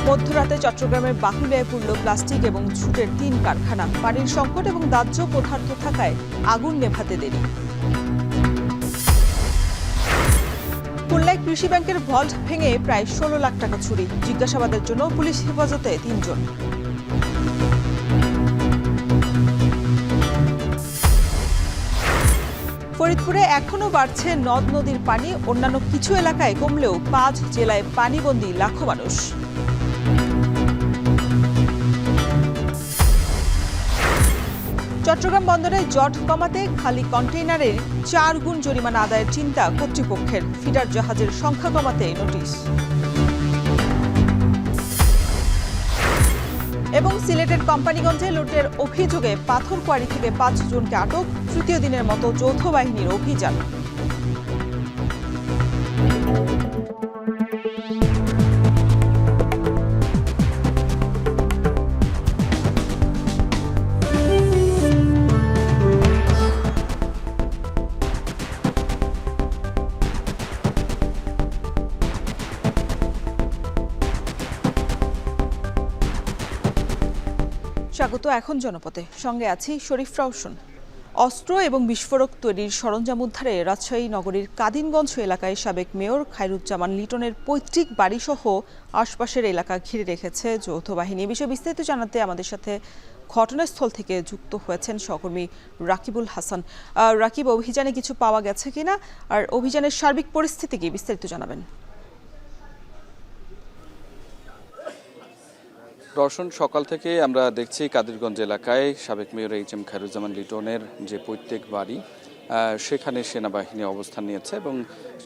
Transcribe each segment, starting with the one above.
মধ্যরাতে চট্টগ্রামের বাকুলিয়ায় পুড়ল প্লাস্টিক এবং ঝুটের ৩ কারখানা। পানির সংকট এবং দাহ্য পদার্থ থাকায় আগুন নেভাতে দেরি। খুলনায় কৃষি ব্যাংকের ভল্ট ভেঙে প্রায় ১৬ লাখ টাকা চুরি। জিজ্ঞাসাবাদের জন্য পুলিশ হেফাজতে ৩ জন। ফরিদপুরে এখনো বাড়ছে নদ নদীর পানি। অন্যান্য কিছু এলাকায় কমলেও ৫ জেলায় পানিবন্দী লাখো মানুষ। চট্টগ্রাম বন্দরে জট কমাতে খালি কন্টেইনারের ৪ গুণ জরিমানা আদায়ের চিন্তা কর্তৃপক্ষের। ফিডার জাহাজের সংখ্যা কমাতে নোটিশ। এবং সিলেটের কোম্পানিগঞ্জে লুটের অভিযোগে পাথর কোয়ারি থেকে ৫ জনকে আটক। তৃতীয় দিনের মতো যৌথ বাহিনীর অভিযান। স্বাগত এখন জনপথে, সঙ্গে আছি শরীফ রওশন। অস্ত্র এবং বিস্ফোরক তৈরির সরঞ্জাম উদ্ধারে রাজশাহী নগরীর কাদিনগঞ্জ এলাকায় সাবেক মেয়র খায়রুজ্জামান লিটনের পৈতৃক বাড়িসহ আশপাশের এলাকা ঘিরে রেখেছে যৌথ বাহিনী। এ বিষয়ে বিস্তারিত জানাতে আমাদের সাথে ঘটনাস্থল থেকে যুক্ত হয়েছেন সহকর্মী রাকিবুল হাসান। রাকিব, অভিযানে কিছু পাওয়া গেছে কিনা, আর অভিযানের সার্বিক পরিস্থিতি কি, বিস্তারিত জানাবেন। রওশন, সকাল থেকে আমরা দেখছি কাদিরগঞ্জ এলাকায় সাবেক মেয়র এইচ.এম. খায়রুজ্জামান লিটনের যে পৈতৃক বাড়ি, সেখানে সেনাবাহিনী অবস্থান নিয়েছে এবং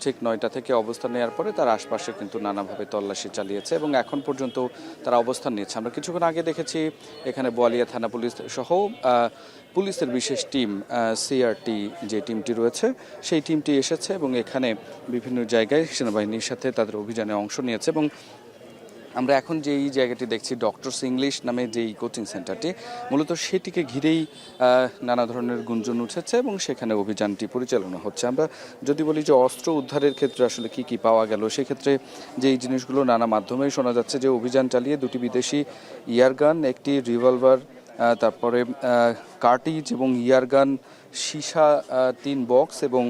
ঠিক ৯টা থেকে অবস্থান নেওয়ার পরে তার আশপাশে কিন্তু নানাভাবে তল্লাশি চালিয়েছে এবং এখন পর্যন্ত তারা অবস্থান নিয়েছে। আমরা কিছুক্ষণ আগে দেখেছি এখানে বোয়ালিয়া থানা পুলিশ সহ পুলিশের বিশেষ টিম সিআরটি যে টিমটি রয়েছে সেই টিমটি এসেছে এবং এখানে বিভিন্ন জায়গায় সেনাবাহিনীর সাথে তাদের অভিযানে অংশ নিয়েছে। এবং আমরা এখন যেই জায়গাটি দেখছি ডক্টরস ইংলিশ নামে যেই কোচিং সেন্টারটি, মূলত সেটিকে ঘিরেই নানা ধরনের গুঞ্জন উঠেছে এবং সেখানে অভিযানটি পরিচালনা হচ্ছে। আমরা যদি বলি যে অস্ত্র উদ্ধারের ক্ষেত্রে আসলে কি কি পাওয়া গেল, সেক্ষেত্রে যেই জিনিসগুলো নানা মাধ্যমেই শোনা যাচ্ছে যে অভিযান চালিয়ে 2টি বিদেশি ইয়ারগান, একটি রিভলভার, তারপরে কার্টিজ এবং ইয়ারগান, সীসা 3 বক্স এবং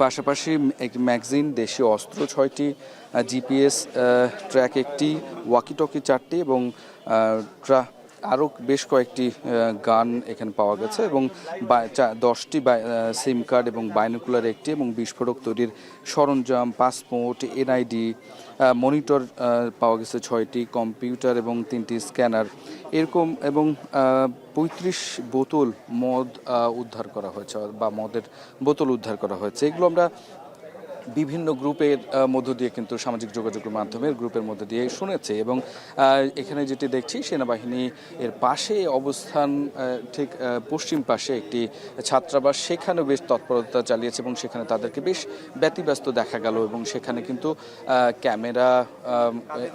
পাশাপাশি একটি ম্যাগজিন, দেশীয় অস্ত্র 6টি, জিপিএস ট্র্যাক 1টি, ওয়াকিটকি 4টি এবং আরও বেশ কয়েকটি গান এখানে পাওয়া গেছে এবং 10টি সিম কার্ড এবং বাইনোকুলার 1টি এবং বিস্ফোরক তৈরির সরঞ্জাম, পাসপোর্ট, এনআইডি, মনিটর পাওয়া গেছে 6টি, কম্পিউটার এবং 3টি স্ক্যানার এরকম এবং 35 বোতল মদ উদ্ধার করা হয়েছে বা মদের বোতল উদ্ধার করা হয়েছে। এগুলো আমরা বিভিন্ন গ্রুপের মধ্য দিয়ে কিন্তু সামাজিক যোগাযোগের মাধ্যমে গ্রুপের মধ্যে দিয়ে শুনেছে এবং এখানে যেটি দেখছি সেনাবাহিনী এর পাশে অবস্থান, ঠিক পশ্চিম পাশে একটি ছাত্রাবাস, সেখানেও বেশ তৎপরতা চালিয়েছে এবং সেখানে তাদেরকে বেশ ব্যতিব্যস্ত দেখা গেল এবং সেখানে কিন্তু ক্যামেরা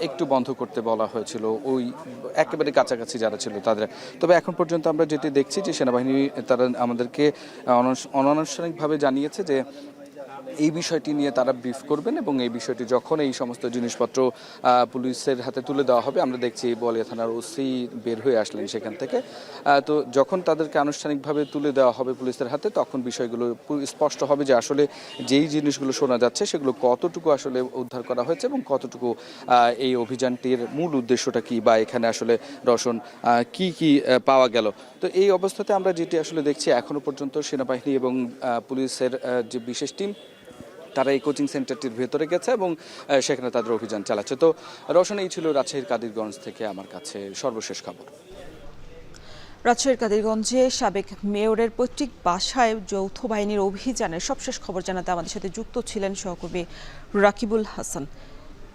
একটু বন্ধ করতে বলা হয়েছিল ওই একেবারে কাছাকাছি যারা ছিল তাদের। তবে এখন পর্যন্ত আমরা যেটি দেখছি যে সেনাবাহিনী তারা আমাদেরকে অনানুষ্ঠানিকভাবে জানিয়েছে যে এই বিষয়টি নিয়ে তারা ব্রিফ করবেন এবং এই বিষয়টি যখন এই সমস্ত জিনিসপত্র পুলিশের হাতে তুলে দেওয়া হবে, আমরা দেখছি বোয়ালিয়া থানার ওসি বের হয়ে আসলেন সেখান থেকে, তো যখন তাদেরকে আনুষ্ঠানিকভাবে তুলে দেওয়া হবে পুলিশের হাতে তখন বিষয়গুলো স্পষ্ট হবে যে আসলে যেই জিনিসগুলো শোনা যাচ্ছে সেগুলো কতটুকু আসলে উদ্ধার করা হয়েছে এবং কতটুকু এই অভিযানটির মূল উদ্দেশ্যটা কি বা এখানে আসলে রওশন কি কি পাওয়া গেল। তো এই অবস্থাতে আমরা যেটি আসলে দেখছি এখনো পর্যন্ত সেনাবাহিনী এবং পুলিশের যে বিশেষ টিম তারা এই কোচিং সেন্টারটির ভেতরে গেছে এবং সেখানে তাদের অভিযান চালাচ্ছে। তো রওশন, এই ছিল রাজশাহীর কাদিরগঞ্জ থেকে আমার কাছে সর্বশেষ খবর। রাজশাহীর কাদিরগঞ্জে সাবেক মেয়রের পৈতৃক বাসায় যৌথ বাহিনীর অভিযানের সবশেষ খবর জানাতে আমাদের সাথে যুক্ত ছিলেন সহকর্মী রাকিবুল হাসান।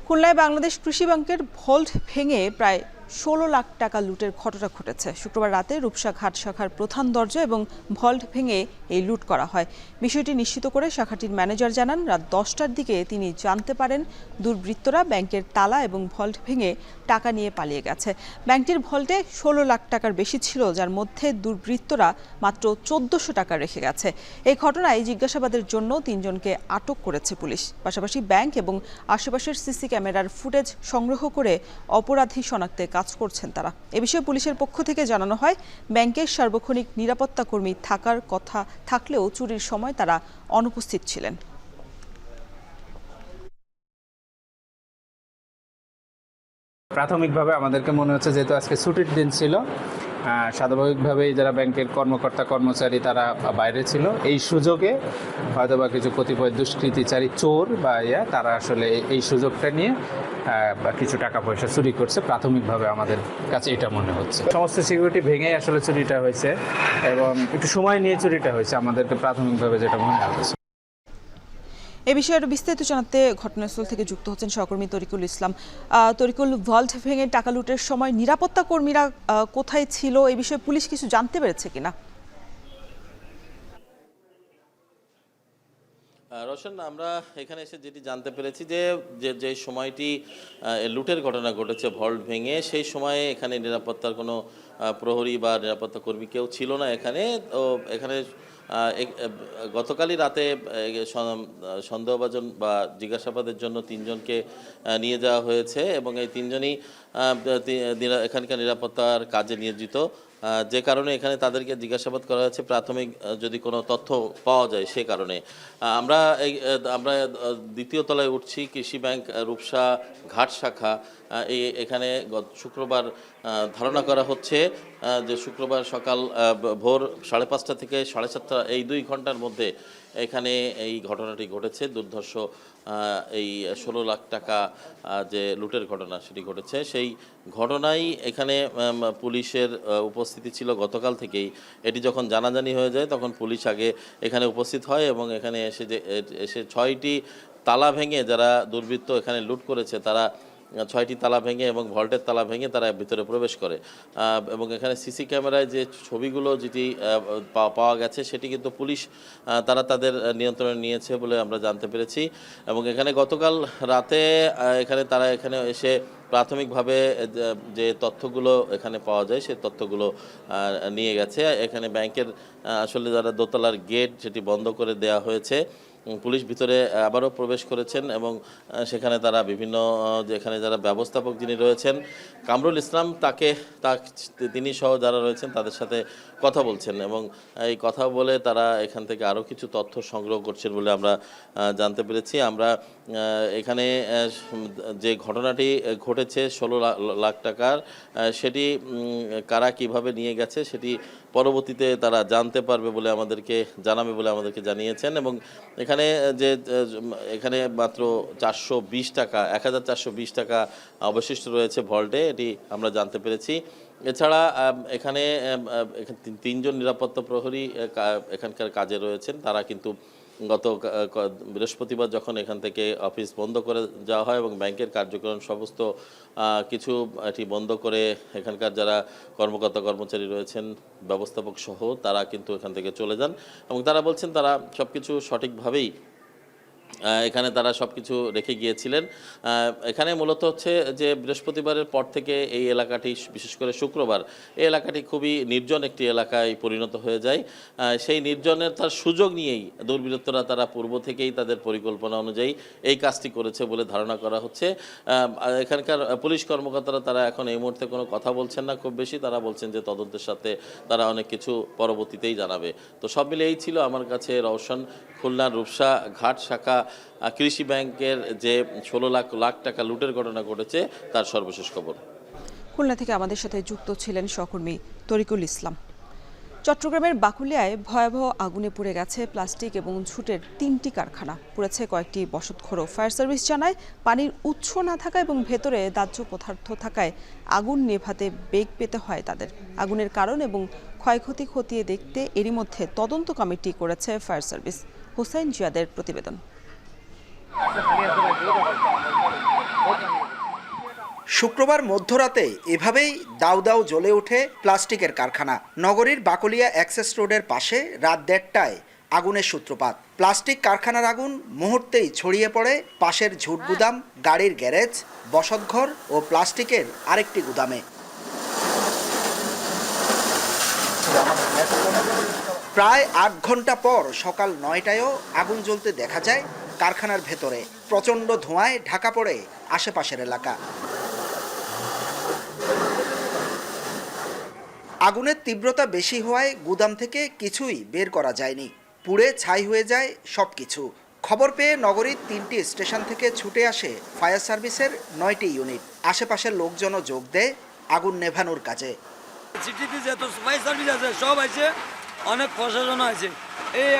খুলনায় বাংলাদেশ কৃষি ব্যাংকের ভল্ট ভেঙে প্রায় 16 লাখ টাকা লুটের ঘটনা ঘটেছে। শুক্রবার রাতে রূপসা ঘাট শাখার প্রধান দরজা এবং ভল্ট ভেঙে এই লুট করা হয়। বিষয়টি নিশ্চিত করে শাখাটির ম্যানেজার জানান, রাত 10টার দিকে তিনি জানতে পারেন দুর্বৃত্তরা ব্যাংকের তালা এবং ভল্ট ভেঙে টাকা নিয়ে পালিয়ে গেছে। ব্যাংকটির ভল্টে 16 লাখ টাকার বেশি ছিল, যার মধ্যে দুর্বৃত্তরা মাত্র 1400 টাকা রেখে গেছে। এই ঘটনায় জিজ্ঞাসাবাদের জন্য 3 জনকে আটক করেছে পুলিশ। পাশাপাশি ব্যাংক এবং আশেপাশের সিসি ক্যামেরার ফুটেজ সংগ্রহ করে অপরাধী শনাক্তে কাজ করছেন তারা। এ বিষয়ে পুলিশের পক্ষ থেকে জানানো হয়, ব্যাংকের সার্বক্ষণিক নিরাপত্তা কর্মী থাকার কথা থাকলেও চুরির সময় তারা অনুপস্থিত ছিলেন। প্রাথমিকভাবে আমাদেরকে মনে হচ্ছে, যেহেতু আজকে ছুটির দিন ছিল, স্বাভাবিকভাবেই যারা ব্যাংকের কর্মকর্তা কর্মচারী তারা বাইরে ছিল, এই সুযোগে হয়তোবা কিছু কতিপয় দুষ্কৃতিচারী চোর বা তারা আসলে এই সুযোগটা নিয়ে কিছু টাকা পয়সা চুরি করছে। প্রাথমিকভাবে আমাদের কাছে এটা মনে হচ্ছে। সমস্ত সিকিউরিটি ভেঙেই আসলে চুরিটা হয়েছে এবং একটু সময় নিয়ে চুরিটা হয়েছে আমাদেরকে প্রাথমিকভাবে যেটা মনে হচ্ছে। এ বিষয়ে আরো বিস্তারিত জানাতে ঘটনাস্থল থেকে যুক্ত হচ্ছেন সহকর্মী তরিকুল ইসলাম। তরিকুল, ভল্ট ভেঙে টাকা লুটের সময় নিরাপত্তা কর্মীরা কোথায় ছিল, এই বিষয়ে পুলিশ কিছু জানতে পেরেছে কিনা? রোশন, আমরা এখানে এসে যেটি জানতে পেরেছি যে সময়টি লুটের ঘটনা ঘটেছে ভল্ট ভেঙে, সেই সময়ে এখানে নিরাপত্তার কোনো প্রহরী বা নিরাপত্তা কর্মী কেউ ছিল না এখানে। তো এখানে গতকালই রাতে সন্দেহভাজন বা জিজ্ঞাসাবাদের জন্য 3 জনকে নিয়ে যাওয়া হয়েছে এবং এই 3 জনই এখানকার নিরাপত্তার কাজে নিয়োজিত, যে কারণে এখানে তাদেরকে জিজ্ঞাসাবাদ করা হয়েছে প্রাথমিক যদি কোনো তথ্য পাওয়া যায় সে কারণে। আমরা দ্বিতীয় তলায় উঠছি, কৃষি ব্যাংক রূপসা ঘাট শাখা। এখানে শুক্রবার ধারণা করা হচ্ছে যে শুক্রবার সকাল ভোর 5:30 থেকে 7:30 এই 2 ঘন্টার মধ্যে এখানে এই ঘটনাটি ঘটেছে। দুর্ধর্ষ এই 16 লাখ টাকা যে লুটের ঘটনা সেটি ঘটেছে। সেই ঘটনায় এখানে পুলিশের উপস্থিতি ছিল গতকাল থেকেই। এটি যখন জানাজানি হয়ে যায় তখন পুলিশ আগে এখানে উপস্থিত হয় এবং এখানে এসে 6টি তালা ভেঙে যারা দুর্বৃত্ত এখানে লুট করেছে তারা 6টি তালা ভেঙে এবং ভল্টের তালা ভেঙে তারা ভিতরে প্রবেশ করে এবং এখানে সিসি ক্যামেরায় যে ছবিগুলো যেটি পাওয়া গেছে সেটি কিন্তু পুলিশ তারা তাদের নিয়ন্ত্রণে নিয়েছে বলে আমরা জানতে পেরেছি। এবং এখানে গতকাল রাতে তারা এখানে এসে প্রাথমিকভাবে যে তথ্যগুলো এখানে পাওয়া যায় সেই তথ্যগুলো নিয়ে গেছে। এখানে ব্যাংকের আসলে যারা দোতলার গেট সেটি বন্ধ করে দেওয়া হয়েছে, পুলিশ ভিতরে আবারও প্রবেশ করেছেন এবং সেখানে তারা বিভিন্ন যেখানে যারা ব্যবস্থাপক যিনি রয়েছেন কামরুল ইসলাম তিনি সহ যারা রয়েছেন তাদের সাথে কথা বলছেন এবং এই কথা বলে তারা এখান থেকে আরও কিছু তথ্য সংগ্রহ করছেন বলে আমরা জানতে পেরেছি। আমরা এখানে যে ঘটনাটি ঘটেছে 16 লাখ টাকার, সেটি কারা কিভাবে নিয়ে গেছে সেটি পরবর্তীতে তারা জানতে পারবে বলে জানাবে বলে আমাদেরকে জানিয়েছেন। এবং এখানে মাত্র 1420 টাকা অবশিষ্ট রয়েছে ভল্টে, এটি আমরা জানতে পেরেছি। এছাড়া এখানে 3 জন নিরাপত্তা প্রহরী এখানকার কাজে রয়েছেন। তারা কিন্তু গত বৃহস্পতিবার যখন এখান থেকে অফিস বন্ধ করে যাওয়া হয় এবং ব্যাংকের কার্যক্রম সমস্ত কিছু এটি বন্ধ করে এখানকার যারা কর্মকর্তা কর্মচারী রয়েছেন ব্যবস্থাপক সহ তারা কিন্তু এখান থেকে চলে যান এবং তারা বলছেন তারা সব কিছু সঠিকভাবেই এখানে তারা সব কিছু রেখে গিয়েছিলেন। এখানে মূলত হচ্ছে যে বৃহস্পতিবারের পর থেকে এই এলাকাটি, বিশেষ করে শুক্রবার, এই এলাকাটি খুবই নির্জন একটি এলাকায় পরিণত হয়ে যায়। সেই নির্জনের তার সুযোগ নিয়েই দুর্বৃত্তরা তারা পূর্ব থেকেই তাদের পরিকল্পনা অনুযায়ী এই কাজটি করেছে বলে ধারণা করা হচ্ছে। এখানকার পুলিশ কর্মকর্তারা তারা এখন এই মুহূর্তে কোনো কথা বলছেন না খুব বেশি, তারা বলছেন যে তদন্তের সাথে তারা অনেক কিছু পরবর্তীতেই জানাবে। তো সব মিলে এই ছিল আমার কাছে রওশন খুলনার রূপসা ঘাট শাখা কৃষি ব্যাংকের যে 16 লাখ টাকা লুটের ঘটনা ঘটেছে তার সর্বশেষ খবর। খুলনা থেকে আমাদের সাথে যুক্ত ছিলেন সহকর্মী তরিকুল ইসলাম। চট্টগ্রামের বাকুলিয়ায় ভয়াবহ আগুনে পুড়ে গেছে প্লাস্টিক এবং ঝুটের 3টি কারখানা, পুড়েছে কয়েকটি বসতঘরও। ফায়ার সার্ভিস জানায় পানির উৎস না থাকা এবং ভেতরে দাহ্য পদার্থ থাকায় আগুন নেভাতে বেগ পেতে হয় তাদের। আগুনের কারণ এবং ক্ষয়ক্ষতি খতিয়ে দেখতে এরই মধ্যে তদন্ত কমিটি করেছে ফায়ার সার্ভিস। হোসেন জিয়াদের প্রতিবেদন। শুক্রবার মধ্যরাতে এভাবেই দাউ দাউ জ্বলে ওঠে প্লাস্টিকের কারখানা। নগরীর বাকলিয়া অ্যাক্সেস রোডের পাশে রাত 1:30টায় আগুনের সূত্রপাত। প্লাস্টিক কারখানার আগুন মুহূর্তেই ছড়িয়ে পড়ে পাশের ঝুট গুদাম, গাড়ির গ্যারেজ, বসতঘর ও প্লাস্টিকের আরেকটি গুদামে। প্রায় 8 ঘন্টা পর সকাল 9টায়ও আগুন জ্বলতে দেখা যায় কারখানার ভেতরে। প্রচণ্ড ধোঁয়ায় ঢাকা পড়ে আশেপাশের এলাকা। আগুনের তীব্রতা বেশি হওয়ায় গুদাম থেকে কিছুই বের করা যায়নি। পুড়ে ছাই হয়ে যায় সবকিছু। খবর পেয়ে নগরীর 3টি স্টেশন থেকে ছুটে আসে ফায়ার সার্ভিসের 9টি ইউনিট। আশেপাশের লোকজনও যোগ দেয় আগুন নেভানোর কাজে। সিটিতে যত ফায়ার সার্ভিস আছে সব আছে, অনেক প্রশাসন আছে। এই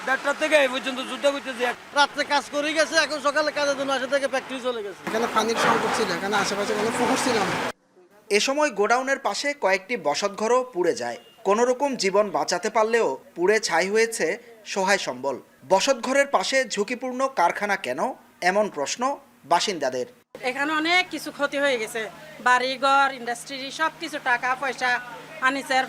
1:30 থেকে এই পর্যন্ত যুদ্ধ করতেছে। রাত্রে কাজ করে গেছে, এখন সকালে কাজের জন্য আসে থেকে ফ্যাক্টরি চলে গেছে। এখানে পানির সংকট ছিল, এখানে আশেপাশে কোনো পুকুর ছিল না। এ সময় গোডাউনের পাশে কয়েকটি বসতঘরও পুড়ে যায়। কোনো রকম জীবন বাঁচাতে পারলেও পুড়ে ছাই হয়েছে সহায় সম্বল। বসতঘরের পাশে ঝুঁকিপূর্ণ কারখানা কেন, এমন প্রশ্ন বাসিন্দাদের। এখানে অনেক কিছু ক্ষতি হয়ে গেছে, বাড়িঘর, ইন্ডাস্ট্রি, সব কিছু, টাকা পয়সা, ফার্নিচার।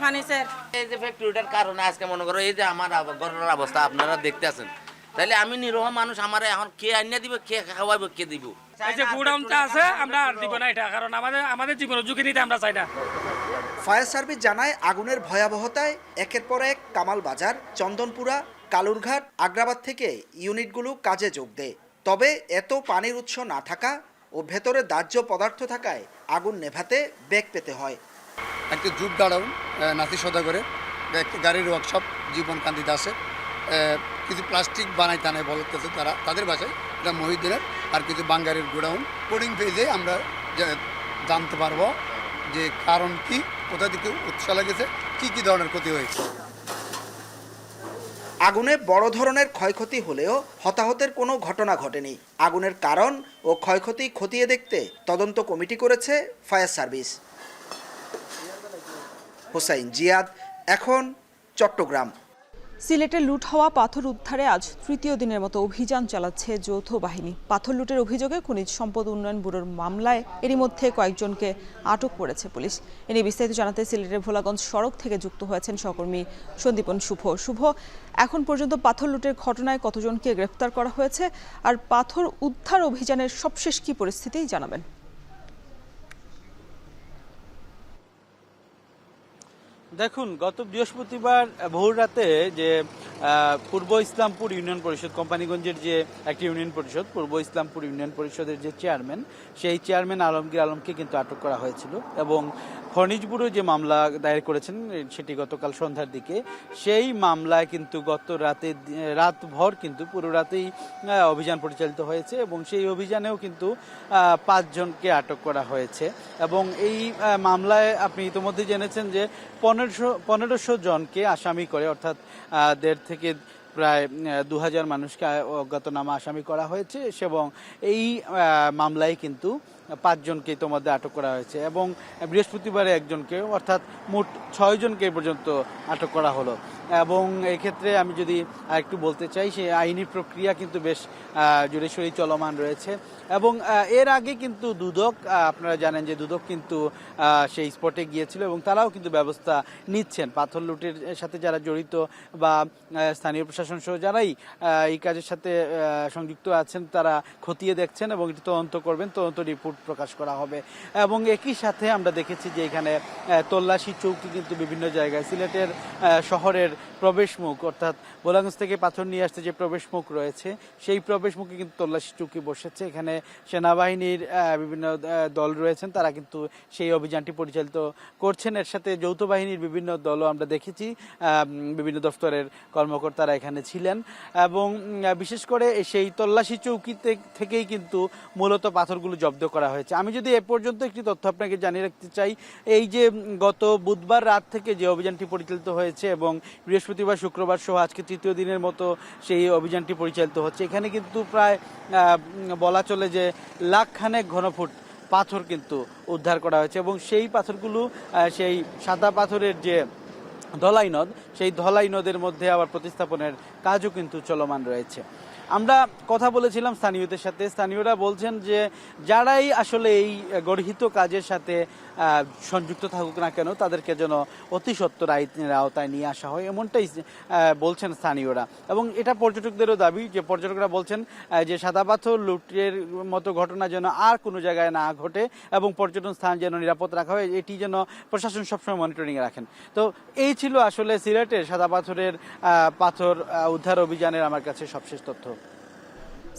এই যে ফ্যাক্টরিটার কারণে আজকে মনে করো এই যে আমার ঘরের অবস্থা আপনারা দেখতে আছেন, তাহলে আমি নিরহ মানুষ, আমার এখন কে আইনা দিব, কে খাওয়াইব, কে দিব? এই যে গোডাউনটা আছে আমরা আর দিব না এটা, কারণ আমাদের জীবনের ঝুঁকি নিতে আমরা চাই না। ফায়ার সার্ভিস জানায় আগুনের ভয়াবহতায় একের পর এক কামাল বাজার, চন্দনপুরা, কালুরঘাট, আগ্রাবাদ থেকে ইউনিটগুলো কাজে যোগ দেয়। তবে এত পানির উৎস না থাকা ও ভেতরে দাহ্য পদার্থ থাকায় আগুন নেভাতে বেগ পেতে হয়। একটা জুট গাড়াউন নাতি সদাগরে, একটা গাড়ির ওয়ার্কশপ জীবন কান্তি দাসের, কিছু প্লাস্টিক বানাইতে আনে বলতেছে তারা, তাদের বাসায় এটা মহিউদ্দিনের, আর কিছু বাঙ্গারের গোডাউন। কোডিং পেজে আমরা জানতে পারবো যে কারণ কি, কোথা থেকে উৎস লেগেছে, কি ধরনের ক্ষতি হয়েছে। আগুনে বড় ধরনের ক্ষয়ক্ষতি হলেও হতাহতের কোনো ঘটনা ঘটেনি। আগুনের কারণ ও ক্ষয়ক্ষতি খতিয়ে দেখতে তদন্ত কমিটি করেছে ফায়ার সার্ভিস। হোসাইন জিয়াদ, এখন চট্টগ্রাম। সিলেটে লুট হওয়া পাথর উদ্ধারে আজ তৃতীয় দিনের মতো অভিযান চালাচ্ছে যৌথ বাহিনী। পাথর লুটের অভিযোগে খনিজ সম্পদ উন্নয়ন ব্যুরোর মামলায় এরই মধ্যে কয়েকজনকে আটক করেছে পুলিশ। এ নিয়ে বিস্তারিত জানাতে সিলেটের ভোলাগঞ্জ সড়ক থেকে যুক্ত হয়েছেন সহকর্মী সন্দীপন শুভ। এখন পর্যন্ত পাথর লুটের ঘটনায় কতজনকে গ্রেফতার করা হয়েছে, আর পাথর উদ্ধার অভিযানের সবশেষ কী পরিস্থিতি জানাবেন? দেখুন, গত বৃহস্পতিবার ভোর রাতে যে পূর্ব ইসলামপুর ইউনিয়ন পরিষদ, কোম্পানিগঞ্জের যে একটি ইউনিয়ন পরিষদ, পূর্ব ইসলামপুর ইউনিয়ন পরিষদের যে চেয়ারম্যান, সেই চেয়ারম্যান আলমগীর আলমকে কিন্তু আটক করা হয়েছিল এবং খনিজ ব্যুরো যে মামলা দায়ের করেছেন সেটি গতকাল সন্ধ্যার দিকে, সেই মামলায় কিন্তু গত রাতভর কিন্তু পুরো রাতেই অভিযান পরিচালিত হয়েছে এবং সেই অভিযানেও কিন্তু 5 জনকে আটক করা হয়েছে। এবং এই মামলায় আপনি ইতিমধ্যে জেনেছেন যে 1500 জনকে আসামি করে, অর্থাৎ 1.5 থেকে প্রায় 2000 মানুষকে অজ্ঞাতনামা আসামি করা হয়েছে এবং এই মামলায় কিন্তু 5 জনকে ইতিমধ্যে আটক করা হয়েছে এবং বৃহস্পতিবারে একজনকে, অর্থাৎ মোট 6 জনকে পর্যন্ত আটক করা হলো। এবং এক্ষেত্রে আমি যদি আরেকটু বলতে চাই, সেই আইনি প্রক্রিয়া কিন্তু বেশ জোরেশোরে চলমান রয়েছে এবং এর আগে কিন্তু দুদক, আপনারা জানেন যে দুদক কিন্তু সেই স্পটে গিয়েছিল এবং তারাও কিন্তু ব্যবস্থা নিচ্ছেন। পাথর লুটের সাথে যারা জড়িত বা স্থানীয় প্রশাসন সহ যারাই এই কাজের সাথে সংযুক্ত আছেন তারা খতিয়ে দেখছেন এবং এটি তদন্ত করবেন, তদন্ত রিপোর্ট প্রকাশ করা হবে। এবং একই সাথে আমরা দেখেছি যে এখানে তল্লাশি চৌকি কিন্তু বিভিন্ন জায়গায়, সিলেটের শহরের প্রবেশমুখ, অর্থাৎ ভোলাগঞ্জ থেকে পাথর নিয়ে আসতে যে প্রবেশমুখ রয়েছে সেই প্রবেশমুখে কিন্তু তল্লাশি চৌকি বসেছে। এখানে সেনাবাহিনীর বিভিন্ন দল রয়েছেন, তারা কিন্তু সেই অভিযানটি পরিচালিত করছেন। এর সাথে যৌথ বাহিনীর বিভিন্ন দলও আমরা দেখেছি, বিভিন্ন দফতরের কর্মকর্তারা এখানে ছিলেন এবং বিশেষ করে সেই তল্লাশি চৌকি থেকেই কিন্তু মূলত পাথরগুলো জব্দ করা হয়েছে। আমি যদি এ পর্যন্ত একটি তথ্য আপনাকে জানিয়ে রাখতে চাই, এই যে গত বুধবার রাত থেকে যে অভিযানটি পরিচালিত হয়েছে এবং বৃহস্পতিবার, শুক্রবার সহ আজকে তৃতীয় দিনের মতো সেই অভিযানটি পরিচালিত হচ্ছে, এখানে কিন্তু প্রায় বলা চলে যে লাখখানেক ঘনফুট পাথর কিন্তু উদ্ধার করা হয়েছে এবং সেই পাথরগুলো সেই সাদা পাথরের যে ধলাই নদ, সেই ধলাই নদের মধ্যে আবার প্রতিস্থাপনের কাজও কিন্তু চলমান রয়েছে। আমরা কথা বলেছিলাম স্থানীয়দের সাথে। স্থানীয়রা বলছেন যে যারাই আসলে এই গর্হিত কাজের সাথে সংযুক্ত থাকুক না কেন তাদেরকে যেন অতি সত্বর আইনের আওতায় নিয়ে আসা হয়, এমনটাই বলছেন স্থানীয়রা। এবং এটা পর্যটকদেরও দাবি, যে পর্যটকরা বলছেন যে সাদা পাথর লুটের মতো ঘটনা যেন আর কোনো জায়গায় না ঘটে এবং পর্যটন স্থান যেন নিরাপদ রাখা হয়, এটি যেন প্রশাসন সবসময় মনিটরিংয়ে রাখেন। তো এই ছিল আসলে সিলেটের সাদা পাথরের পাথর উদ্ধার অভিযানের আমার কাছে সবশেষ তথ্য।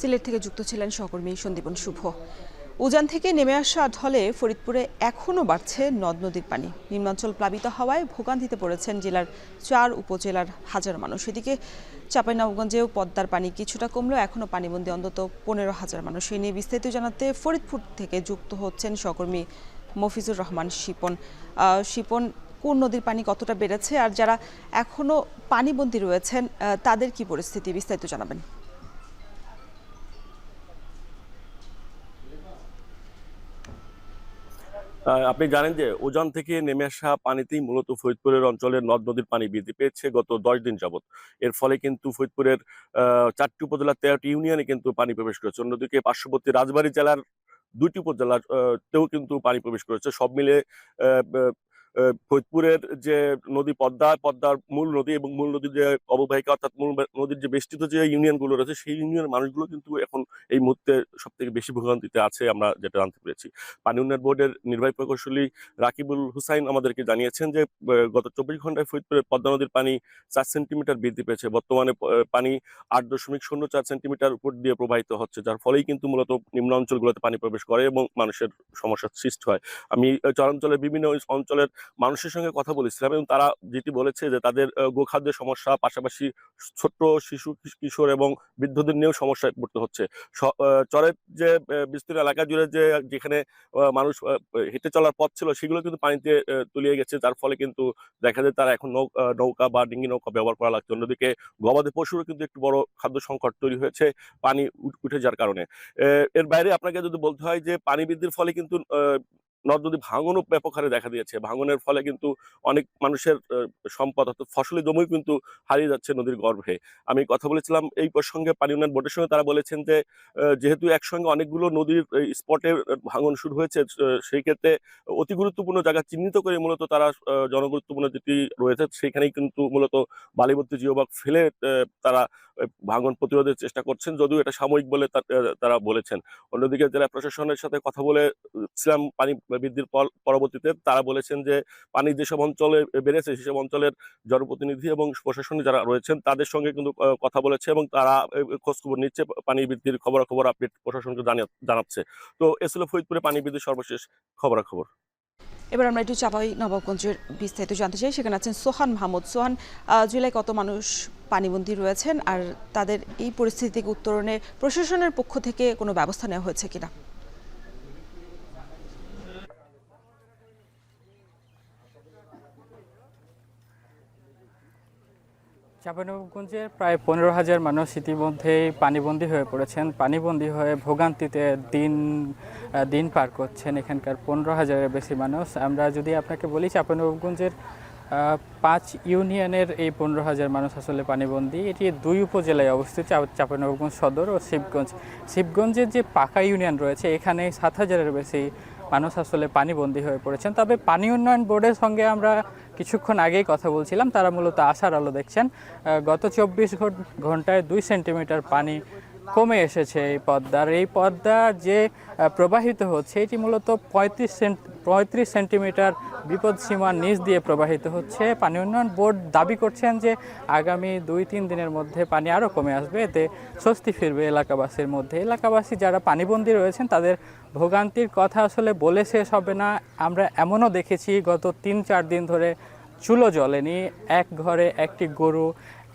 সিলেট থেকে যুক্ত ছিলেন সহকর্মী সন্দীপন শুভ। উজান থেকে নেমে আসা ঢলে ফরিদপুরে এখনও বাড়ছে নদ নদীর পানি। নিম্নাঞ্চল প্লাবিত হওয়ায় ভোগান্তিতে পড়েছেন জেলার 4 উপজেলার হাজার মানুষ। এদিকে চাঁপাইনবাবগঞ্জেও পদ্মার পানি কিছুটা কমলেও এখনও পানিবন্দী অন্তত 15,000 মানুষ। এই নিয়ে বিস্তারিত জানাতে ফরিদপুর থেকে যুক্ত হচ্ছেন সহকর্মী মফিজুর রহমান শিপন। শিপন, কোন নদীর পানি কতটা বেড়েছে আর যারা এখনও পানিবন্দী রয়েছেন তাদের কি পরিস্থিতি, বিস্তারিত জানাবেন। আপনি জানেন যে উজান থেকে নেমে আসা পানিতেই মূলত ফরিদপুরের অঞ্চলের নদ নদীর পানি বৃদ্ধি পেয়েছে গত 10 দিন যাবত। এর ফলে কিন্তু ফরিদপুরের 4টি উপজেলার 13টি ইউনিয়নে কিন্তু পানি প্রবেশ করেছে। অন্যদিকে পার্শ্ববর্তী রাজবাড়ী জেলার 2টি উপজেলার তেও কিন্তু পানি প্রবেশ করেছে। সব মিলে ফরিদপুরের যে নদী পদ্মার মূল নদী এবং মূল নদীর যে অববাহিকা অর্থাৎ মূল নদীর যে বেষ্টিত যে ইউনিয়নগুলো রয়েছে সেই ইউনিয়নের মানুষগুলো কিন্তু এখন এই মুহূর্তে সব থেকে বেশি ভোগান্তিতে আছে, আমরা যেটা জানতে পেরেছি। পানি উন্নয়ন বোর্ডের নির্বাহী প্রকৌশলী রাকিবুল হুসাইন আমাদেরকে জানিয়েছেন যে গত 24 ঘন্টায় ফরিদপুরের পদ্মা নদীর পানি 4 সেন্টিমিটার বৃদ্ধি পেয়েছে। বর্তমানে পানি 8.04 সেন্টিমিটার উপর দিয়ে প্রবাহিত হচ্ছে, যার ফলেই কিন্তু মূলত নিম্ন অঞ্চলগুলোতে পানি প্রবেশ করে এবং মানুষের সমস্যার সৃষ্টি হয়। আমি চরাঞ্চলের বিভিন্ন অঞ্চলের মানুষের সঙ্গে কথা বলেছিলাম এবং তারা যেটি বলেছে যে তাদের গোখাদ্যের সমস্যা, পাশাপাশি ছোট্ট শিশু কিশোর এবং বৃদ্ধদের নিয়েও সমস্যায় পড়তে হচ্ছে। চরের যে বিস্তীর্ণ এলাকা জুড়ে যেখানে মানুষ হেঁটে চলার পথ ছিল সেগুলো কিন্তু পানিতে তলিয়ে গেছে, যার ফলে কিন্তু দেখা যায় তারা এখন নৌকা বা ডিঙ্গি নৌকা ব্যবহার করা লাগছে। অন্যদিকে গবাদি পশুরও কিন্তু একটু বড় খাদ্য সংকট তৈরি হয়েছে পানি উঠে যাওয়ার কারণে। এর বাইরে আপনাকে যদি বলতে হয় যে পানি বৃদ্ধির ফলে কিন্তু নদ নদী ভাঙনও ব্যাপক হারে দেখা দিয়েছে। ভাঙনের ফলে কিন্তু অনেক মানুষের সম্পদ অর্থাৎ ফসলি জমিও কিন্তু হারিয়ে যাচ্ছে নদীর গর্ভে। আমি কথা বলেছিলাম এই প্রসঙ্গে পানি উন্নয়ন বোর্ডের সঙ্গে, তারা বলেছেন যে যেহেতু একসঙ্গে অনেকগুলো নদীর স্পটে ভাঙন শুরু হয়েছে, সেই ক্ষেত্রে অতি গুরুত্বপূর্ণ জায়গা চিহ্নিত করে মূলত তারা জনগুরুত্বপূর্ণ যেটি রয়েছে সেখানেই কিন্তু মূলত বালিবর্তী জিওবাগ ফেলে তারা ভাঙন প্রতিরোধের চেষ্টা করছেন, যদিও এটা সাময়িক বলে তারা বলেছেন। অন্যদিকে জেলা প্রশাসনের সাথে কথা বলেছিলাম পানি বৃদ্ধির পরবর্তীতে, তারা বলেছেন যে পানি যেসব অঞ্চলে বেড়েছে সেসব অঞ্চলের জনপ্রতিনিধি এবং প্রশাসনে যারা রয়েছেন তাদের সঙ্গে কিন্তু কথা বলেছে এবং তারা খোঁজখবর নিচ্ছে, পানি বৃদ্ধির খবরাখবর আপডেট প্রশাসনকে জানাচ্ছে। তো এ ছিল ফরিদপুরে পানি বৃদ্ধির সর্বশেষ খবরাখবর। এবার আমরা একটু চাঁপাইনবাবগঞ্জের বিস্তারিত জানতে চাই। সেখানে আছেন সোহান মাহমুদ। সোহান, জেলায় কত মানুষ পানিবন্দী রয়েছেন আর তাদের এই পরিস্থিতি থেকে উত্তরণে প্রশাসনের পক্ষ থেকে কোনো ব্যবস্থা নেওয়া হয়েছে কিনা? চাঁপাইনবাবগঞ্জের প্রায় 15,000 মানুষ ইতিমধ্যেই পানিবন্দী হয়ে পড়েছেন। পানিবন্দী হয়ে ভোগান্তিতে দিন পার করছেন এখানকার 15,000-এর বেশি মানুষ। আমরা যদি আপনাকে বলি চাঁপাইনবাবগঞ্জের 5 ইউনিয়নের এই 15,000 মানুষ আসলে পানিবন্দী। এটি 2 উপজেলায় অবস্থিত, চাঁপাইনবাবগঞ্জ সদর ও শিবগঞ্জ। শিবগঞ্জের যে পাকা ইউনিয়ন রয়েছে এখানে 7,000-এর বেশি মানুষ আসলে পানিবন্দী হয়ে পড়েছেন। তবে পানি উন্নয়ন বোর্ডের সঙ্গে আমরা কিছুক্ষণ আগেই কথা বলছিলাম, তারা মূলত আশার আলো দেখছেন। গত 24 ঘন্টায় 2 সেন্টিমিটার পানি কমে এসেছে এই পদ্মা যে প্রবাহিত হচ্ছে এটি মূলত 35 সেন্টিমিটার বিপদসীমার নিচ দিয়ে প্রবাহিত হচ্ছে। পানি উন্নয়ন বোর্ড দাবি করছেন যে আগামী 2-3 দিনের মধ্যে পানি আরও কমে আসবে, এতে স্বস্তি ফিরবে এলাকাবাসীর মধ্যে। এলাকাবাসী যারা পানিবন্দী রয়েছেন তাদের ভোগান্তির কথা আসলে বলে শেষ হবে না। আমরা এমনও দেখেছি গত 3-4 দিন ধরে চুলো জ্বলেনি, এক ঘরে একটি গরু,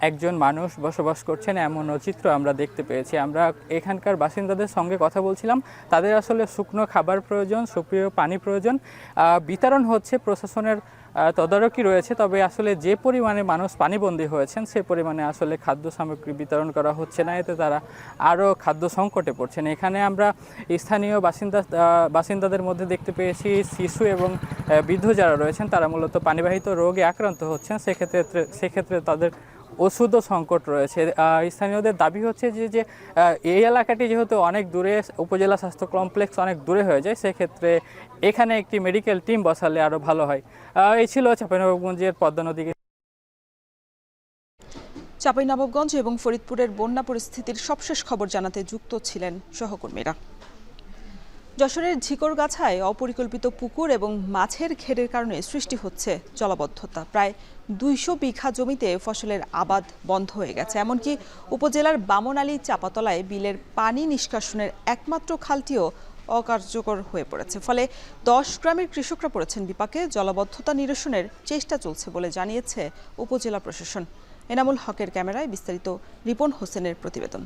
একজন মানুষ বসবাস করছেন, এমনও চিত্র আমরা দেখতে পেয়েছি। আমরা এখানকার বাসিন্দাদের সঙ্গে কথা বলছিলাম, তাদের আসলে শুকনো খাবার প্রয়োজন, সুপ্রিয় পানি প্রয়োজন। বিতরণ হচ্ছে, প্রশাসনের তদারকি রয়েছে, তবে আসলে যে পরিমাণে মানুষ পানিবন্দী হয়েছেন সে পরিমাণে আসলে খাদ্য সামগ্রী বিতরণ করা হচ্ছে না, এতে তারা আরও খাদ্য সংকটে পড়ছেন। এখানে আমরা স্থানীয় বাসিন্দাদের মধ্যে দেখতে পেয়েছি শিশু এবং বৃদ্ধ যারা রয়েছেন তারা মূলত পানিবাহিত রোগে আক্রান্ত হচ্ছেন, সেক্ষেত্রে তাদের ওষুধও সংকট রয়েছে। স্থানীয়দের দাবি হচ্ছে যে এই এলাকাটি যেহেতু অনেক দূরে, উপজেলা স্বাস্থ্য কমপ্লেক্স অনেক দূরে হয়ে যায়, সেক্ষেত্রে এখানে একটি মেডিকেল টিম বসালে আরও ভালো হয়। এই ছিল চাঁপাইনবাবগঞ্জের পদ্মা নদী। চাঁপাইনবাবগঞ্জ এবং ফরিদপুরের বন্যা পরিস্থিতির সবশেষ খবর জানাতে যুক্ত ছিলেন সহকর্মীরা। যশোরের ঝিকরগাছায় অপরিকল্পিত পুকুর এবং মাছের ঘেরের কারণে সৃষ্টি হচ্ছে জলাবদ্ধতা। প্রায় 200 বিঘা জমিতে ফসলের আবাদ বন্ধ হয়ে গেছে। এমনকি উপজেলার বামনআলী চাপাতলায় বিলের পানি নিষ্কাশনের একমাত্র খালটিও অকার্যকর হয়ে পড়েছে। ফলে 10 গ্রামের কৃষকরা পড়েছেন বিপাকে। জলাবদ্ধতা নিরসনের চেষ্টা চলছে বলে জানিয়েছে উপজেলা প্রশাসন। এনামুল হকের ক্যামেরায় বিস্তারিত রিপন হোসেনের প্রতিবেদন।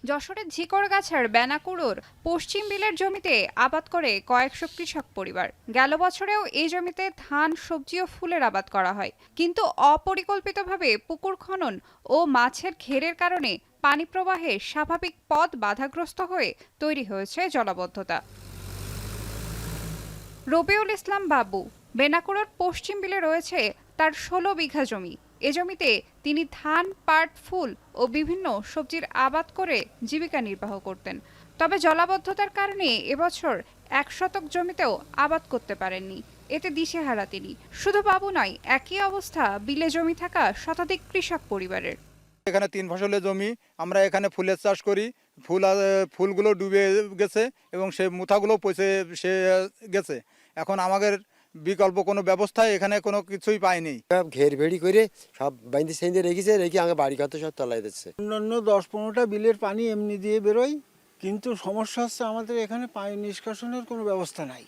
যশোরের ঝিকরগাছার বেনাকুড়োর পশ্চিম বিলের জমিতে আবাদ করে কয়েকশো কৃষক পরিবার। গেল বছরেও এই জমিতে ধান, সবজি ও ফুলের আবাদ করা হয়, কিন্তু অপরিকল্পিতভাবে পুকুর খনন ও মাছের ঘেরের কারণে পানি প্রবাহে স্বাভাবিক পথ বাধাগ্রস্ত হয়ে তৈরি হয়েছে জলাবদ্ধতা। রবিউল ইসলাম বাবু বেনাকুড়োর পশ্চিম বিলে রয়েছে তার 16 বিঘা জমি। এ জমিতে তিনি ধান, পাট, ফুল ও বিভিন্ন সবজির আবাদ করে জীবিকা নির্বাহ করতেন। তবে জলাবদ্ধতার কারণে এবছর 1 শতক জমিতেও আবাদ করতে পারেননি। এতে দিশেহারা তিনি। শুধু বাবু নয়, একই অবস্থা বিলে জমি থাকা শতাধিক কৃষক পরিবারের। এখানে 3 ফসলের জমি, আমরা এখানে ফুলের চাষ করি। ফুলগুলো ডুবে গেছে এবং সেই মুথাগুলো পচে গেছে। এখন আমাদের বিকল্প কোনো ব্যবস্থা এখানে কোনো কিছুই পাইনি। ঘের ভেড়ি করে সব বাইন্দে সেন্দে রেখে আগে বাড়ি কত সব তলায় দিচ্ছে। অন্যান্য 10-15টা বিলের পানি এমনি দিয়ে বেরোয়, কিন্তু সমস্যা হচ্ছে আমাদের এখানে পানি নিষ্কাশনের কোনো ব্যবস্থা নাই।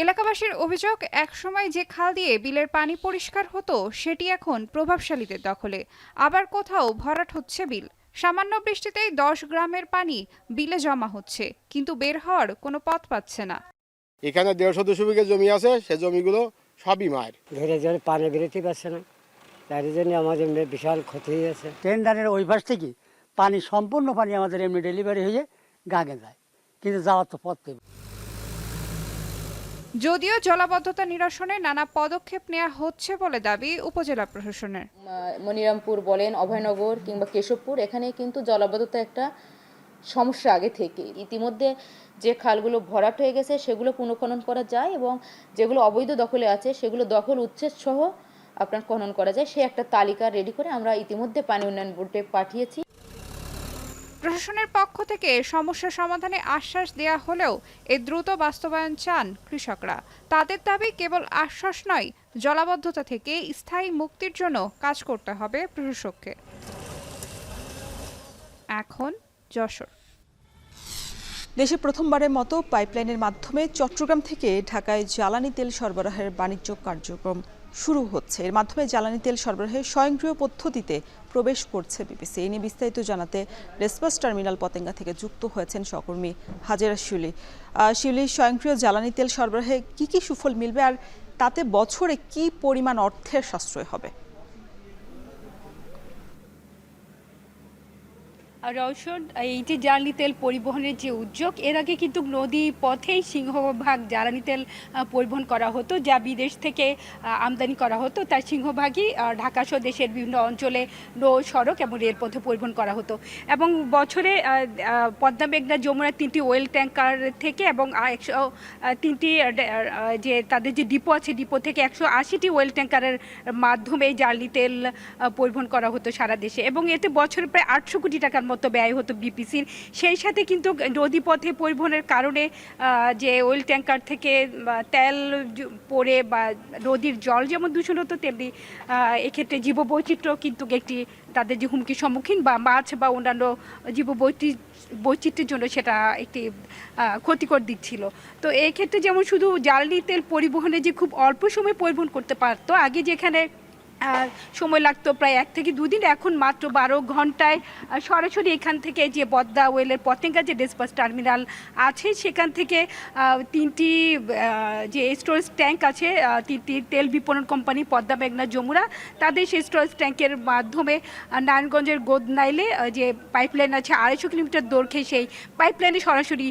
এলাকাবাসীর অভিযোগ, একসময় যে খাল দিয়ে বিলের পানি পরিষ্কার হতো সেটি এখন প্রভাবশালীদের দখলে। আবার কোথাও ভরাট হচ্ছে বিল। সামান্য বৃষ্টিতেই 10 গ্রামের পানি বিলে জমা হচ্ছে, কিন্তু বের হওয়ার কোনো পথ পাচ্ছে না। এখানে 150-200 বিঘা জমি আছে, সে জমিগুলো সবই মার ধীরে ধীরে পানি বেরোতে পারছে না, তার জন্য আমাদের বিশাল ক্ষতি হয়ে গেছে। টেন্ডারের ওই পাশ থেকে পানি, সম্পূর্ণ পানি আমাদের এমনি ডেলিভারি হয়ে গাগে যায়, কিন্তু যাওয়ার তো পথ নেই। যদিও জলাবদ্ধতা নিরসনে নানা পদক্ষেপ নেওয়া হচ্ছে বলে দাবি উপজেলা প্রশাসনের। মনিরামপুর বলেন, অভয়নগর কিংবা কেশবপুর, এখানে কিন্তু জলাবদ্ধতা একটা সমস্যা আগে থেকে। ইতিমধ্যে যে খালগুলো ভরাট হয়ে গেছে সেগুলো পুনঃখনন করা যায় এবং যেগুলো অবৈধ দখলে আছে সেগুলো দখল উচ্ছেদ সহ আপনার খনন করা যায়। সে একটা তালিকা রেডি করে আমরা ইতিমধ্যে পানি উন্নয়ন বোর্ডে পাঠিয়েছি। প্রশাসনের পক্ষ থেকে সমস্যা সমাধানে আশ্বাস দেয়া হলেও এর দ্রুত বাস্তবায়ন চান কৃষকরা। তাদের দাবি, কেবল আশ্বাস নয়, জলাবদ্ধতা থেকে স্থায়ী মুক্তির জন্য কাজ করতে হবে প্রশাসককে। এখন যশোর। দেশে প্রথমবারের মতো পাইপলাইনের মাধ্যমে চট্টগ্রাম থেকে ঢাকায় জ্বালানি তেল সরবরাহের বাণিজ্য কার্যক্রম শুরু হচ্ছে। এর মাধ্যমে জ্বালানি তেল সরবরাহের স্বয়ংক্রিয় পদ্ধতিতে প্রবেশ করছে বিপিসি। এই নিয়ে বিস্তারিত জানাতে রেসপাস টার্মিনাল পতেঙ্গা থেকে যুক্ত হয়েছেন সহকর্মী হাজেরা শিউলি। শিউলি, স্বয়ংক্রিয় জ্বালানি তেল সরবরাহে কি কি সুফল মিলবে আর তাতে বছরে কি পরিমাণ অর্থের সাশ্রয় হবে? রওশন, এই যে জ্বালানি তেল পরিবহনের যে উদ্যোগ, এর আগে কিন্তু নদী পথেই সিংহভাগ জ্বালানি তেল পরিবহন করা হতো, যা বিদেশ থেকে আমদানি করা হতো। তার সিংহভাগই ঢাকা সহ দেশের বিভিন্ন অঞ্চলে নৌ, সড়ক এবং রেলপথে পরিবহন করা হতো। এবং বছরে পদ্মা, মেঘনা, যমুনা 3টি ওয়েল ট্যাঙ্কার থেকে এবং 103টি যে তাদের যে ডিপো আছে, ডিপো থেকে 180টি ওয়েল ট্যাঙ্কারের মাধ্যমে জ্বালানি তেল পরিবহন করা হতো সারা দেশে। এবং এতে বছরে প্রায় 800 কোটি টাকার মতো ব্যয় হতো বিপিসির। সেই সাথে কিন্তু নদীপথে পরিবহনের কারণে যে ওয়েল ট্যাঙ্কার থেকে তেল পড়ে বা নদীর জল যেমন দূষণ হতো, তেমনি এক্ষেত্রে জীববৈচিত্র্য কিন্তু একটি তাদের যে হুমকির সম্মুখীন, বা মাছ বা অন্যান্য জীববৈচিত্র্যের জন্য সেটা একটি ক্ষতিকর দিক ছিল। তো এই ক্ষেত্রে যেমন শুধু জ্বালানি তেল পরিবহনে যে খুব অল্প সময় পরিবহন করতে পারতো, আগে যেখানে সময় লাগতো প্রায় 1 থেকে 2 দিন, এখন মাত্র 12 ঘন্টায় সরাসরি এখান থেকে যে পদ্মা ওয়েলের পতেঙ্গা যে ডিসপাস টার্মিনাল আছে সেখান থেকে 3টি যে স্টোরেজ ট্যাঙ্ক আছে, 3টি তেল বিপণন কোম্পানি পদ্মা, মেঘনা, যমুনা, তাদের সেই স্টোরেজ ট্যাঙ্কের মাধ্যমে নারায়ণগঞ্জের গোদনাইলে যে পাইপলাইন আছে 250 কিলোমিটার দৈর্ঘ্যে, সেই পাইপলাইনে সরাসরি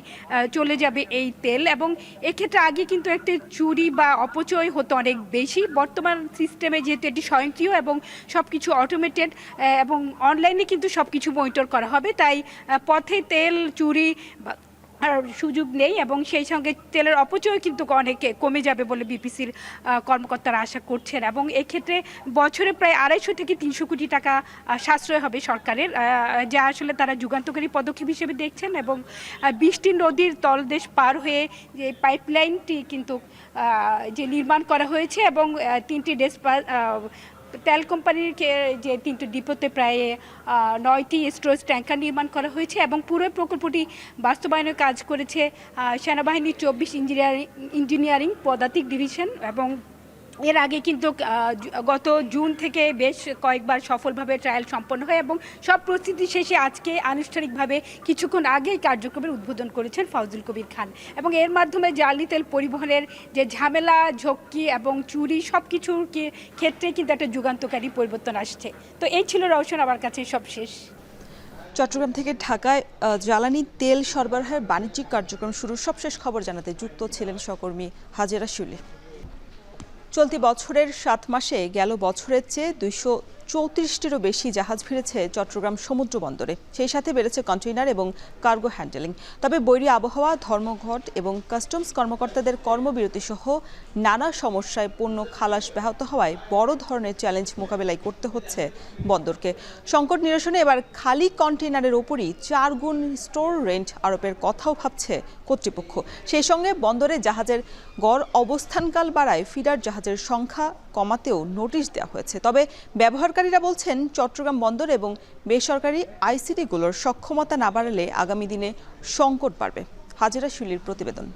চলে যাবে এই তেল। এবং এক্ষেত্রে আগে কিন্তু একটা চুরি বা অপচয় হতো অনেক বেশি। বর্তমান সিস্টেমে যেহেতু এটি স্বয়ংক্রিয় এবং সব কিছু অটোমেটেড এবং অনলাইনে কিন্তু সব কিছু মনিটর করা হবে, তাই পথে তেল চুরি সুযোগ নেই এবং সেই সঙ্গে তেলের অপচয় কিন্তু অনেক কমে যাবে বলে বিপিসির কর্মকর্তারা আশা করছেন। এবং এক্ষেত্রে বছরে প্রায় 250 থেকে 300 কোটি টাকা সাশ্রয় হবে সরকারের, যা আসলে তারা যুগান্তকারী পদক্ষেপ হিসেবে দেখছেন। এবং 20টি নদীর তলদেশ পার হয়ে যে পাইপলাইনটি কিন্তু যে নির্মাণ করা হয়েছে এবং 3টি তেল কোম্পানির যে 3টি ডিপোতে প্রায় 9টি স্টোরেজ ট্যাঙ্কার নির্মাণ করা হয়েছে এবং পুরো প্রকল্পটি বাস্তবায়নের কাজ করেছে সেনাবাহিনীর 24 ইঞ্জিনিয়ারিং পদাতিক ডিভিশন। এবং এর আগে কিন্তু গত জুন থেকে বেশ কয়েকবার সফলভাবে ট্রায়াল সম্পন্ন হয় এবং সব প্রস্তুতি শেষে আজকে আনুষ্ঠানিকভাবে কিছুক্ষণ আগেই কার্যক্রমের উদ্বোধন করেছেন ফাউজুল কবির খান। এবং এর মাধ্যমে জ্বালানি তেল পরিবহনের যে ঝামেলা, ঝক্কি এবং চুরি সব কিছুর ক্ষেত্রে কিন্তু একটা যুগান্তকারী পরিবর্তন আসছে। তো এই ছিল রওশন আমার কাছে সব শেষ। চট্টগ্রাম থেকে ঢাকায় জ্বালানি তেল সরবরাহের বাণিজ্যিক কার্যক্রম শুরুর সবশেষ খবর জানাতে যুক্ত ছিলেন সহকর্মী হাজেরা শিউলি। চলতি বছরের 7 মাসে গেল বছরের চেয়ে 234টিরও বেশি জাহাজ ভিড়েছে চট্টগ্রাম সমুদ্র বন্দরে। সেই সাথে বেড়েছে কন্টেইনার এবং কার্গো হ্যান্ডেলিং। তবে বৈরী আবহাওয়া, ধর্মঘট এবং কাস্টমস কর্মকর্তাদের কর্মবিরতি সহ নানা সমস্যায় পণ্য খালাস ব্যাহত হওয়ায় বড় ধরনের চ্যালেঞ্জ মোকাবেলায় করতে হচ্ছে বন্দরকে। সংকট নিরসনে এবার খালি কন্টেইনারের ওপরই 4 গুণ স্টোর রেন্ট আরোপের কথাও ভাবছে কর্তৃপক্ষ। সেই সঙ্গে বন্দরে জাহাজের গড় অবস্থানকাল বাড়ায় ফিডার জাহাজের সংখ্যা কমাতেও নোটিশ দেওয়া হয়েছে। তবে ব্যবহারকারীরা বলছেন চট্টগ্রাম বন্দর এবং বেসরকারি আইসিটিগুলোর সক্ষমতা না বাড়ালে আগামী দিনে সংকট বাড়বে। হাজেরা শিউলির প্রতিবেদন।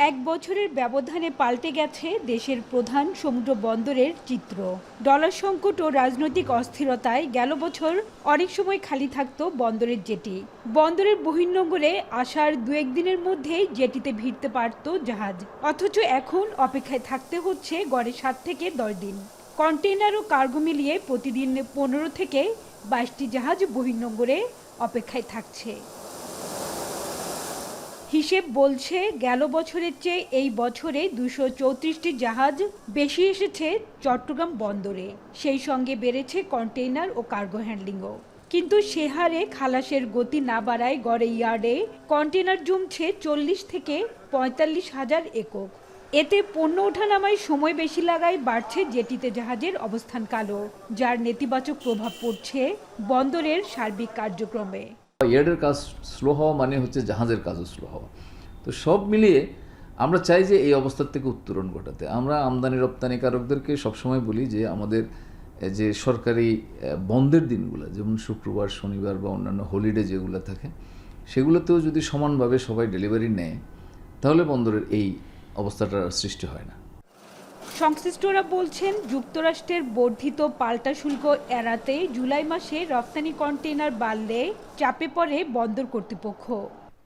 1 বছরের ব্যবধানে পাল্টে গেছে দেশের প্রধান সমুদ্র বন্দরের চিত্র। ডলার সংকট ও রাজনৈতিক অস্থিরতায় গেল বছর অনেক সময় খালি থাকতো বন্দরের জেটি। বন্দরের বহির্নোঙরে আসার 2-1 দিনের মধ্যেই জেটিতে ভিড়তে পারত জাহাজ, অথচ এখন অপেক্ষায় থাকতে হচ্ছে গড়ে 7 থেকে 10 দিন। কন্টেইনার ও কার্গো মিলিয়ে প্রতিদিন 15 থেকে 22টি জাহাজ বহির্নোঙরে অপেক্ষায় থাকছে। হিসেব বলছে গেল বছরের চেয়ে এই বছরে 234টি জাহাজ বেশি এসেছে চট্টগ্রাম বন্দরে। সেই সঙ্গে বেড়েছে কন্টেইনার ও কার্গো হ্যান্ডলিংও। কিন্তু সে হারে খালাসের গতি না বাড়ায় গড়ে ইয়ার্ডে কন্টেইনার জমছে 40 থেকে 45 হাজার একক। এতে পণ্য ওঠানামায় সময় বেশি লাগায় বাড়ছে জেটিতে জাহাজের অবস্থানকালও, যার নেতিবাচক প্রভাব পড়ছে বন্দরের সার্বিক কার্যক্রমে। ইয়ার্ডের কাজ স্লো হওয়া মানে হচ্ছে জাহাজের কাজও স্লো হওয়া। তো সব মিলিয়ে আমরা চাই যে এই অবস্থার থেকে উত্তরণ ঘটাতে। আমরা আমদানি রপ্তানিকারকদেরকে সবসময় বলি যে আমাদের যে সরকারি বন্ধের দিনগুলো, যেমন শুক্রবার, শনিবার বা অন্যান্য হলিডে যেগুলো থাকে, সেগুলোতেও যদি সমানভাবে সবাই ডেলিভারি নেয় তাহলে বন্দরের এই অবস্থাটার সৃষ্টি হয় না। সংশ্লিষ্টরা বলছেন যুক্তরাষ্ট্রের বর্ধিত পাল্টা শুল্ক এড়াতে জুলাই মাসে রপ্তানি কন্টেইনার বাড়লে চাপে পড়ে বন্দর কর্তৃপক্ষ।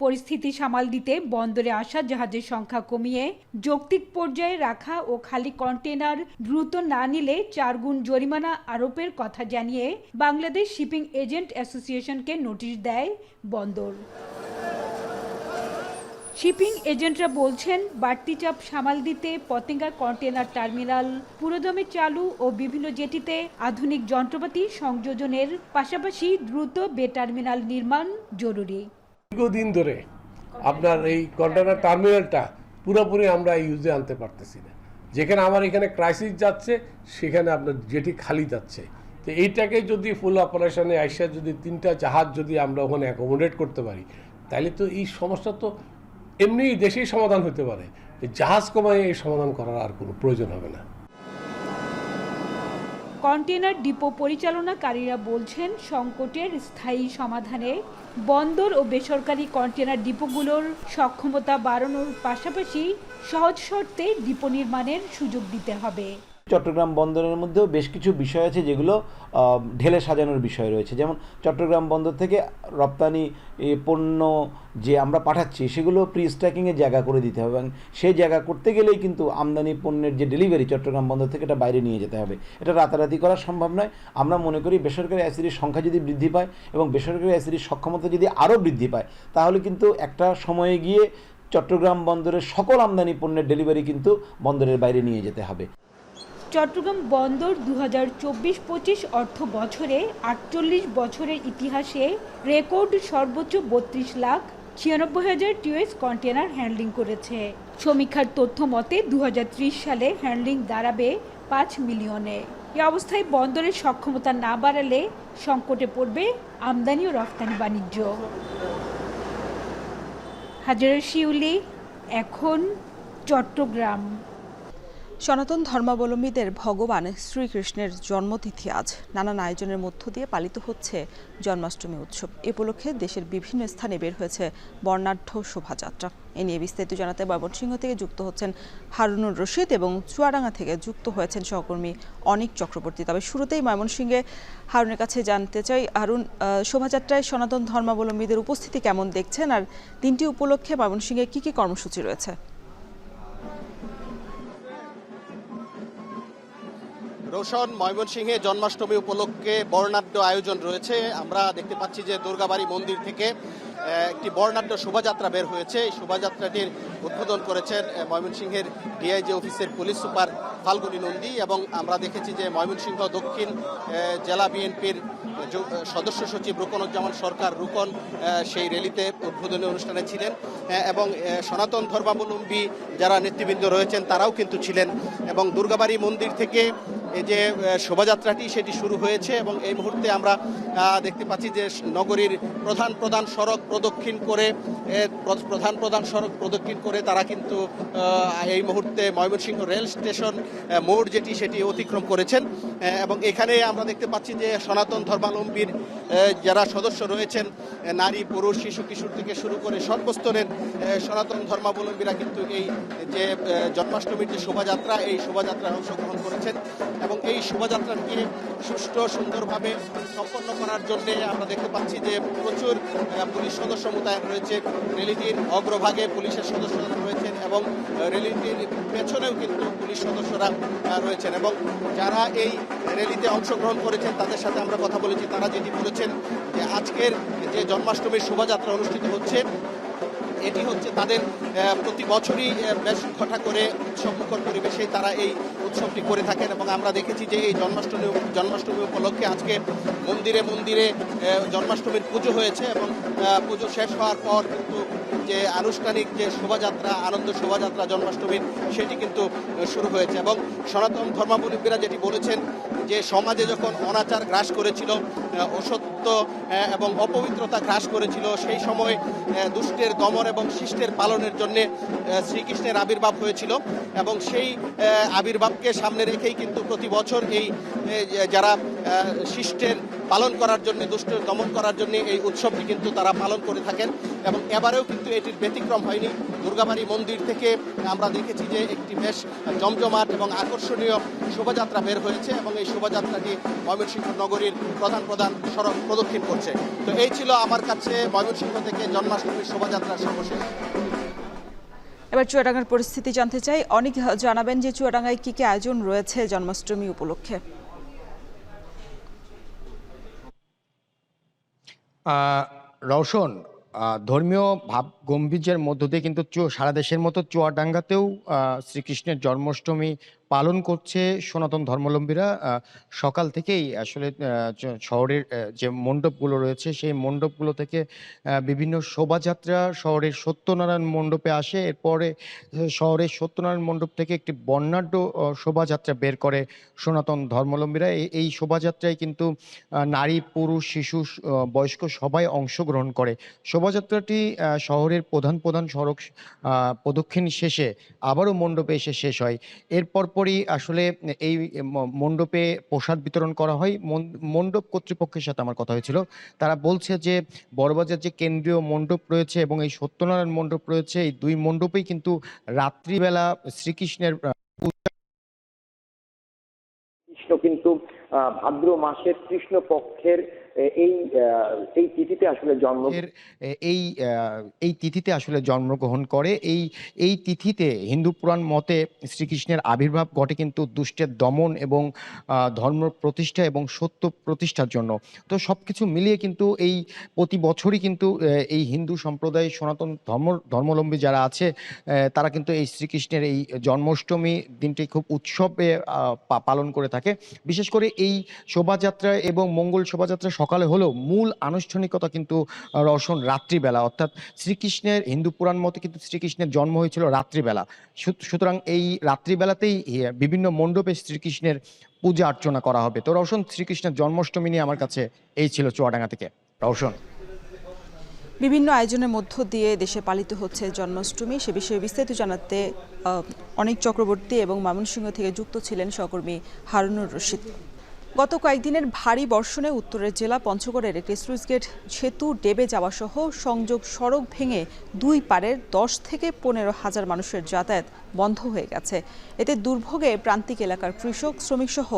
পরিস্থিতি সামাল দিতে বন্দরে আসা জাহাজের সংখ্যা কমিয়ে যৌক্তিক পর্যায়ে রাখা ও খালি কন্টেইনার দ্রুত না নিলে 4 গুণ জরিমানা আরোপের কথা জানিয়ে বাংলাদেশ শিপিং এজেন্ট অ্যাসোসিয়েশনকে নোটিশ দেয় বন্দর। শিপিং এজেন্টরা বলছেন বাড়তি চাপ সামাল দিতে পতেঙ্গার কন্টেইনার টার্মিনাল পুরোদমে চালু ও বিভিন্ন জেটিতে আধুনিক যন্ত্রপাতি সংযোজনের পাশাপাশি দ্রুত বে টার্মিনাল নির্মাণ জরুরি। দীর্ঘদিন ধরে আপনার এই কন্টেইনার টার্মিনালটা পুরোপুরি আমরা ইউজে আনতে পারতেছি না। যেখানে আমার এখানে ক্রাইসিস যাচ্ছে সেখানে আপনার জেটি খালি যাচ্ছে। তো এইটাকে যদি ফুল অপারেশনে আইসা যদি 3টা জাহাজ যদি আমরা ওখানে অ্যাকোমোডেট করতে পারি, তাহলে তো এই সমস্যা তো এমনি দেশেই সমাধান হতে পারে। জাহাজ কমায় এই সমাধান করার আর কোনো প্রয়োজন হবে না। কন্টেনার ডিপো পরিচালনাকারীরা বলছেন সংকটের স্থায়ী সমাধানে বন্দর ও বেসরকারি কন্টেনার ডিপোগুলোর সক্ষমতা বাড়ানোর পাশাপাশি সহজ শর্তে ডিপো নির্মাণের সুযোগ দিতে হবে। চট্টগ্রাম বন্দরের মধ্যেও বেশ কিছু বিষয় আছে যেগুলো ঢেলে সাজানোর বিষয় রয়েছে, যেমন চট্টগ্রাম বন্দর থেকে রপ্তানি পণ্য যে আমরা পাঠাচ্ছি সেগুলো প্রি স্ট্যাকিংয়ের জায়গা করে দিতে হবে, এবং সেই জায়গা করতে গেলেই কিন্তু আমদানি পণ্যের যে ডেলিভারি চট্টগ্রাম বন্দর থেকে এটা বাইরে নিয়ে যেতে হবে। এটা রাতারাতি করা সম্ভব নয়। আমরা মনে করি বেসরকারি আইসিডির সংখ্যা যদি বৃদ্ধি পায় এবং বেসরকারি আইসিডির সক্ষমতা যদি আরও বৃদ্ধি পায়, তাহলে কিন্তু একটা সময়ে গিয়ে চট্টগ্রাম বন্দরের সকল আমদানি পণ্যের ডেলিভারি কিন্তু বন্দরের বাইরে নিয়ে যেতে হবে। চট্টগ্রাম বন্দর 2024-25 অর্থ বছরে 48 বছরের ইতিহাসে রেকর্ড সর্বোচ্চ 32,96,000 টিউএস কন্টেনার হ্যান্ডলিং করেছে। সমীক্ষার তথ্য মতে 2030 সালে হ্যান্ডলিং দাঁড়াবে 5 মিলিয়নে। এ অবস্থায় বন্দরের সক্ষমতা না বাড়ালে সংকটে পড়বে আমদানি ও রফতানি বাণিজ্য। হাজারা শিউলি, এখন, চট্টগ্রাম। সনাতন ধর্মাবলম্বীদের ভগবান শ্রীকৃষ্ণের জন্মতিথি আজ। নানান আয়োজনের মধ্য দিয়ে পালিত হচ্ছে জন্মাষ্টমী উৎসব। এ উপলক্ষে দেশের বিভিন্ন স্থানে বের হয়েছে বর্ণাঢ্য শোভাযাত্রা। এ নিয়ে বিস্তারিত জানাতে ময়মনসিংহ থেকে যুক্ত হচ্ছেন হারুনুর রশিদ এবং চুয়াডাঙ্গা থেকে যুক্ত হয়েছেন সহকর্মী অনিক চক্রবর্তী। তবে শুরুতেই ময়মনসিংহে হারুনের কাছে জানতে চাই, হারুন, শোভাযাত্রায় সনাতন ধর্মাবলম্বীদের উপস্থিতি কেমন দেখছেন, আর দিনটি উপলক্ষে ময়মনসিংহে কী কী কর্মসূচি রয়েছে? রোশন, ময়মনসিংহে জন্মাষ্টমী উপলক্ষে বর্ণাঢ্য আয়োজন রয়েছে। আমরা দেখতে পাচ্ছি যে দুর্গাবাড়ি মন্দির থেকে একটি বর্ণাঢ্য শোভাযাত্রা বের হয়েছে। এই শোভাযাত্রাটির উদ্বোধন করেছেন ময়মনসিংহের ডিআইজি অফিসের পুলিশ সুপার ফাল্গুনী নন্দী, এবং আমরা দেখেছি যে ময়মনসিংহ দক্ষিণ জেলা বিএনপির সদস্য সচিব রুকনুজ্জামান সরকার রুকন সেই র্যালিতে উদ্বোধনী অনুষ্ঠানে ছিলেন, এবং সনাতন ধর্মাবলম্বী যারা নেতৃবৃন্দ রয়েছেন তারাও কিন্তু ছিলেন। এবং দুর্গাবাড়ি মন্দির থেকে এই যে শোভাযাত্রাটি সেটি শুরু হয়েছে, এবং এই মুহূর্তে আমরা দেখতে পাচ্ছি যে নগরীর প্রধান সড়ক প্রদক্ষিণ করে তারা কিন্তু এই মুহূর্তে ময়মনসিংহ রেল স্টেশন মোড় যেটি সেটি অতিক্রম করেছেন। এবং এখানে আমরা দেখতে পাচ্ছি যে সনাতন ধর্মাবলম্বীর যারা সদস্য রয়েছেন, নারী, পুরুষ, শিশু, কিশোর থেকে শুরু করে সর্বস্তরের সনাতন ধর্মাবলম্বীরা কিন্তু এই যে জন্মাষ্টমীর যে শোভাযাত্রা, এই শোভাযাত্রায় অংশগ্রহণ করেছেন। এবং এই শোভাযাত্রাকে সুষ্ঠু সুন্দরভাবে সম্পন্ন করার জন্য আমরা দেখতে পাচ্ছি যে প্রচুর পুলিশ সদস্য মোতায়েন রয়েছে। র্যালিটির অগ্রভাগে পুলিশের সদস্যরা রয়েছেন এবং র্যালিটির পেছনেও কিন্তু পুলিশ সদস্যরা রয়েছেন। এবং যারা এই র্যালিতে অংশগ্রহণ করেছেন তাদের সাথে আমরা কথা বলেছি। তারা যেটি বলেছেন যে আজকের যে জন্মাষ্টমীর শোভাযাত্রা অনুষ্ঠিত হচ্ছে, এটি হচ্ছে তাদের প্রতি বছরই বেশ ঘটা করে উৎসবমুখর পরিবেশে তারা এই উৎসবটি করে থাকেন। এবং আমরা দেখেছি যে এই জন্মাষ্টমী উপলক্ষে আজকে মন্দিরে মন্দিরে জন্মাষ্টমীর পুজো হয়েছে, এবং পুজো শেষ হওয়ার পর কিন্তু যে আনুষ্ঠানিক যে শোভাযাত্রা, আনন্দ শোভাযাত্রা জন্মাষ্টমীর, সেটি কিন্তু শুরু হয়েছে। এবং সনাতন ধর্মাবলম্বীরা যেটি বলেছেন যে সমাজে যখন অনাচার গ্রাস করেছিল, অসত্য এবং অপবিত্রতা গ্রাস করেছিল, সেই সময় দুষ্টের দমন এবং শিষ্টের পালনের জন্য শ্রীকৃষ্ণের আবির্ভাব হয়েছিল। এবং সেই আবির্ভাবকে সামনে রেখেই কিন্তু প্রতি বছর এই যারা শিষ্টের পালন করার জন্য, দুষ্টের দমন করার জন্য এই উৎসবটি কিন্তু তারা পালন করে থাকেন। এবং এবারেও কিন্তু এটির ব্যতিক্রম হয়নি। দুর্গাবাড়ি মন্দির থেকে আমরা দেখেছি যে একটি বেশ জমজমাট এবং আকর্ষণীয় শোভাযাত্রা বের হয়েছে, এবং এই শোভাযাত্রাটি ময়মনসিংহ নগরীর প্রধান সড়ক প্রদক্ষিণ করছে। তো এই ছিল আমার কাছে ময়মনসিংহ থেকে জন্মাষ্টমীর শোভাযাত্রার সর্বশেষ। এবার চুয়াডাঙ্গার পরিস্থিতি জানতে চাই। অনেক জানাবেন যে চুয়াডাঙ্গায় কি কি আয়োজন রয়েছে জন্মাষ্টমী উপলক্ষে? রওশন, ধর্মীয় ভাব গম্ভীর্যের মধ্য দিয়ে কিন্তু সারা দেশের মতো চুয়াডাঙ্গাতেও শ্রীকৃষ্ণের জন্মাষ্টমী পালন করছে সনাতন ধর্মাবলম্বীরা। সকাল থেকেই আসলে শহরের যে মণ্ডপগুলো রয়েছে সেই মণ্ডপগুলো থেকে বিভিন্ন শোভাযাত্রা শহরের সত্যনারায়ণ মণ্ডপে আসে। এরপরে শহরের সত্যনারায়ণ মণ্ডপ থেকে একটি বর্ণাঢ্য শোভাযাত্রা বের করে সনাতন ধর্মাবলম্বীরা। এই শোভাযাত্রায় কিন্তু নারী, পুরুষ, শিশু, বয়স্ক সবাই অংশগ্রহণ করে। শোভাযাত্রাটি শহরের প্রধান সড়ক প্রদক্ষিণ শেষে আবারও মণ্ডপে এসে শেষ হয়। এরপর পরপরই আসলে এই মণ্ডপে প্রসাদ বিতরণ করা হয়। মণ্ডপ কর্তৃপক্ষের সাথে আমার কথা হয়েছিল, তারা বলছে যে বড়বাজার যে কেন্দ্রীয় মণ্ডপ রয়েছে এবং এই সত্যনারায়ণ মণ্ডপ রয়েছে, এই দুই মণ্ডপেই কিন্তু রাত্রিবেলা শ্রীকৃষ্ণের কৃষ্ণ কিন্তু ভাদ্র মাসের কৃষ্ণ পক্ষের এই তিথিতে আসলে এই তিথিতে আসলে জন্মগ্রহণ করে। এই তিথিতে হিন্দু পুরাণ মতে শ্রীকৃষ্ণের আবির্ভাব ঘটে কিন্তু দুষ্টের দমন এবং ধর্ম প্রতিষ্ঠা এবং সত্য প্রতিষ্ঠার জন্য। তো সবকিছু মিলিয়ে কিন্তু এই প্রতি বছরই কিন্তু এই হিন্দু সম্প্রদায় সনাতন ধর্মাবলম্বী যারা আছে তারা কিন্তু এই শ্রীকৃষ্ণের এই জন্মাষ্টমী দিনটি খুব উৎসবে পালন করে থাকে। বিশেষ করে এই শোভাযাত্রা এবং মঙ্গল শোভাযাত্রা সকালে হলেও মূল আনুষ্ঠানিকতা কিন্তু রওশন রাত্রিবেলা, অর্থাৎ শ্রীকৃষ্ণের হিন্দু পুরাণ মতে কিন্তু শ্রীকৃষ্ণের জন্ম হয়েছিল রাত্রিবেলা। সুতরাং এই রাত্রিবেলাতেই বিভিন্ন মণ্ডপে শ্রীকৃষ্ণের পূজা অর্চনা করা হবে। তো রওশন, শ্রীকৃষ্ণের জন্মাষ্টমী নিয়ে আমার কাছে এই ছিল চুয়াডাঙ্গা থেকে। রওশন। বিভিন্ন আয়োজনের মধ্য দিয়ে দেশে পালিত হচ্ছে জন্মাষ্টমী, সে বিষয়ে বিস্তারিত জানাতে অনিক চক্রবর্তী এবং ময়মনসিংহ থেকে যুক্ত ছিলেন সহকর্মী হারুনুর রশিদ। গত কয়েকদিনের ভারী বর্ষণে উত্তরের জেলা পঞ্চগড়ের একটি স্লুইস গেট সেতু ডেবে যাওয়া সহ সংযোগ সড়ক ভেঙে দুই পারের 10 থেকে 15,000 মানুষের যাতায়াত বন্ধ হয়ে গেছে। এতে দুর্ভোগে প্রান্তিক এলাকার কৃষক, শ্রমিক সহ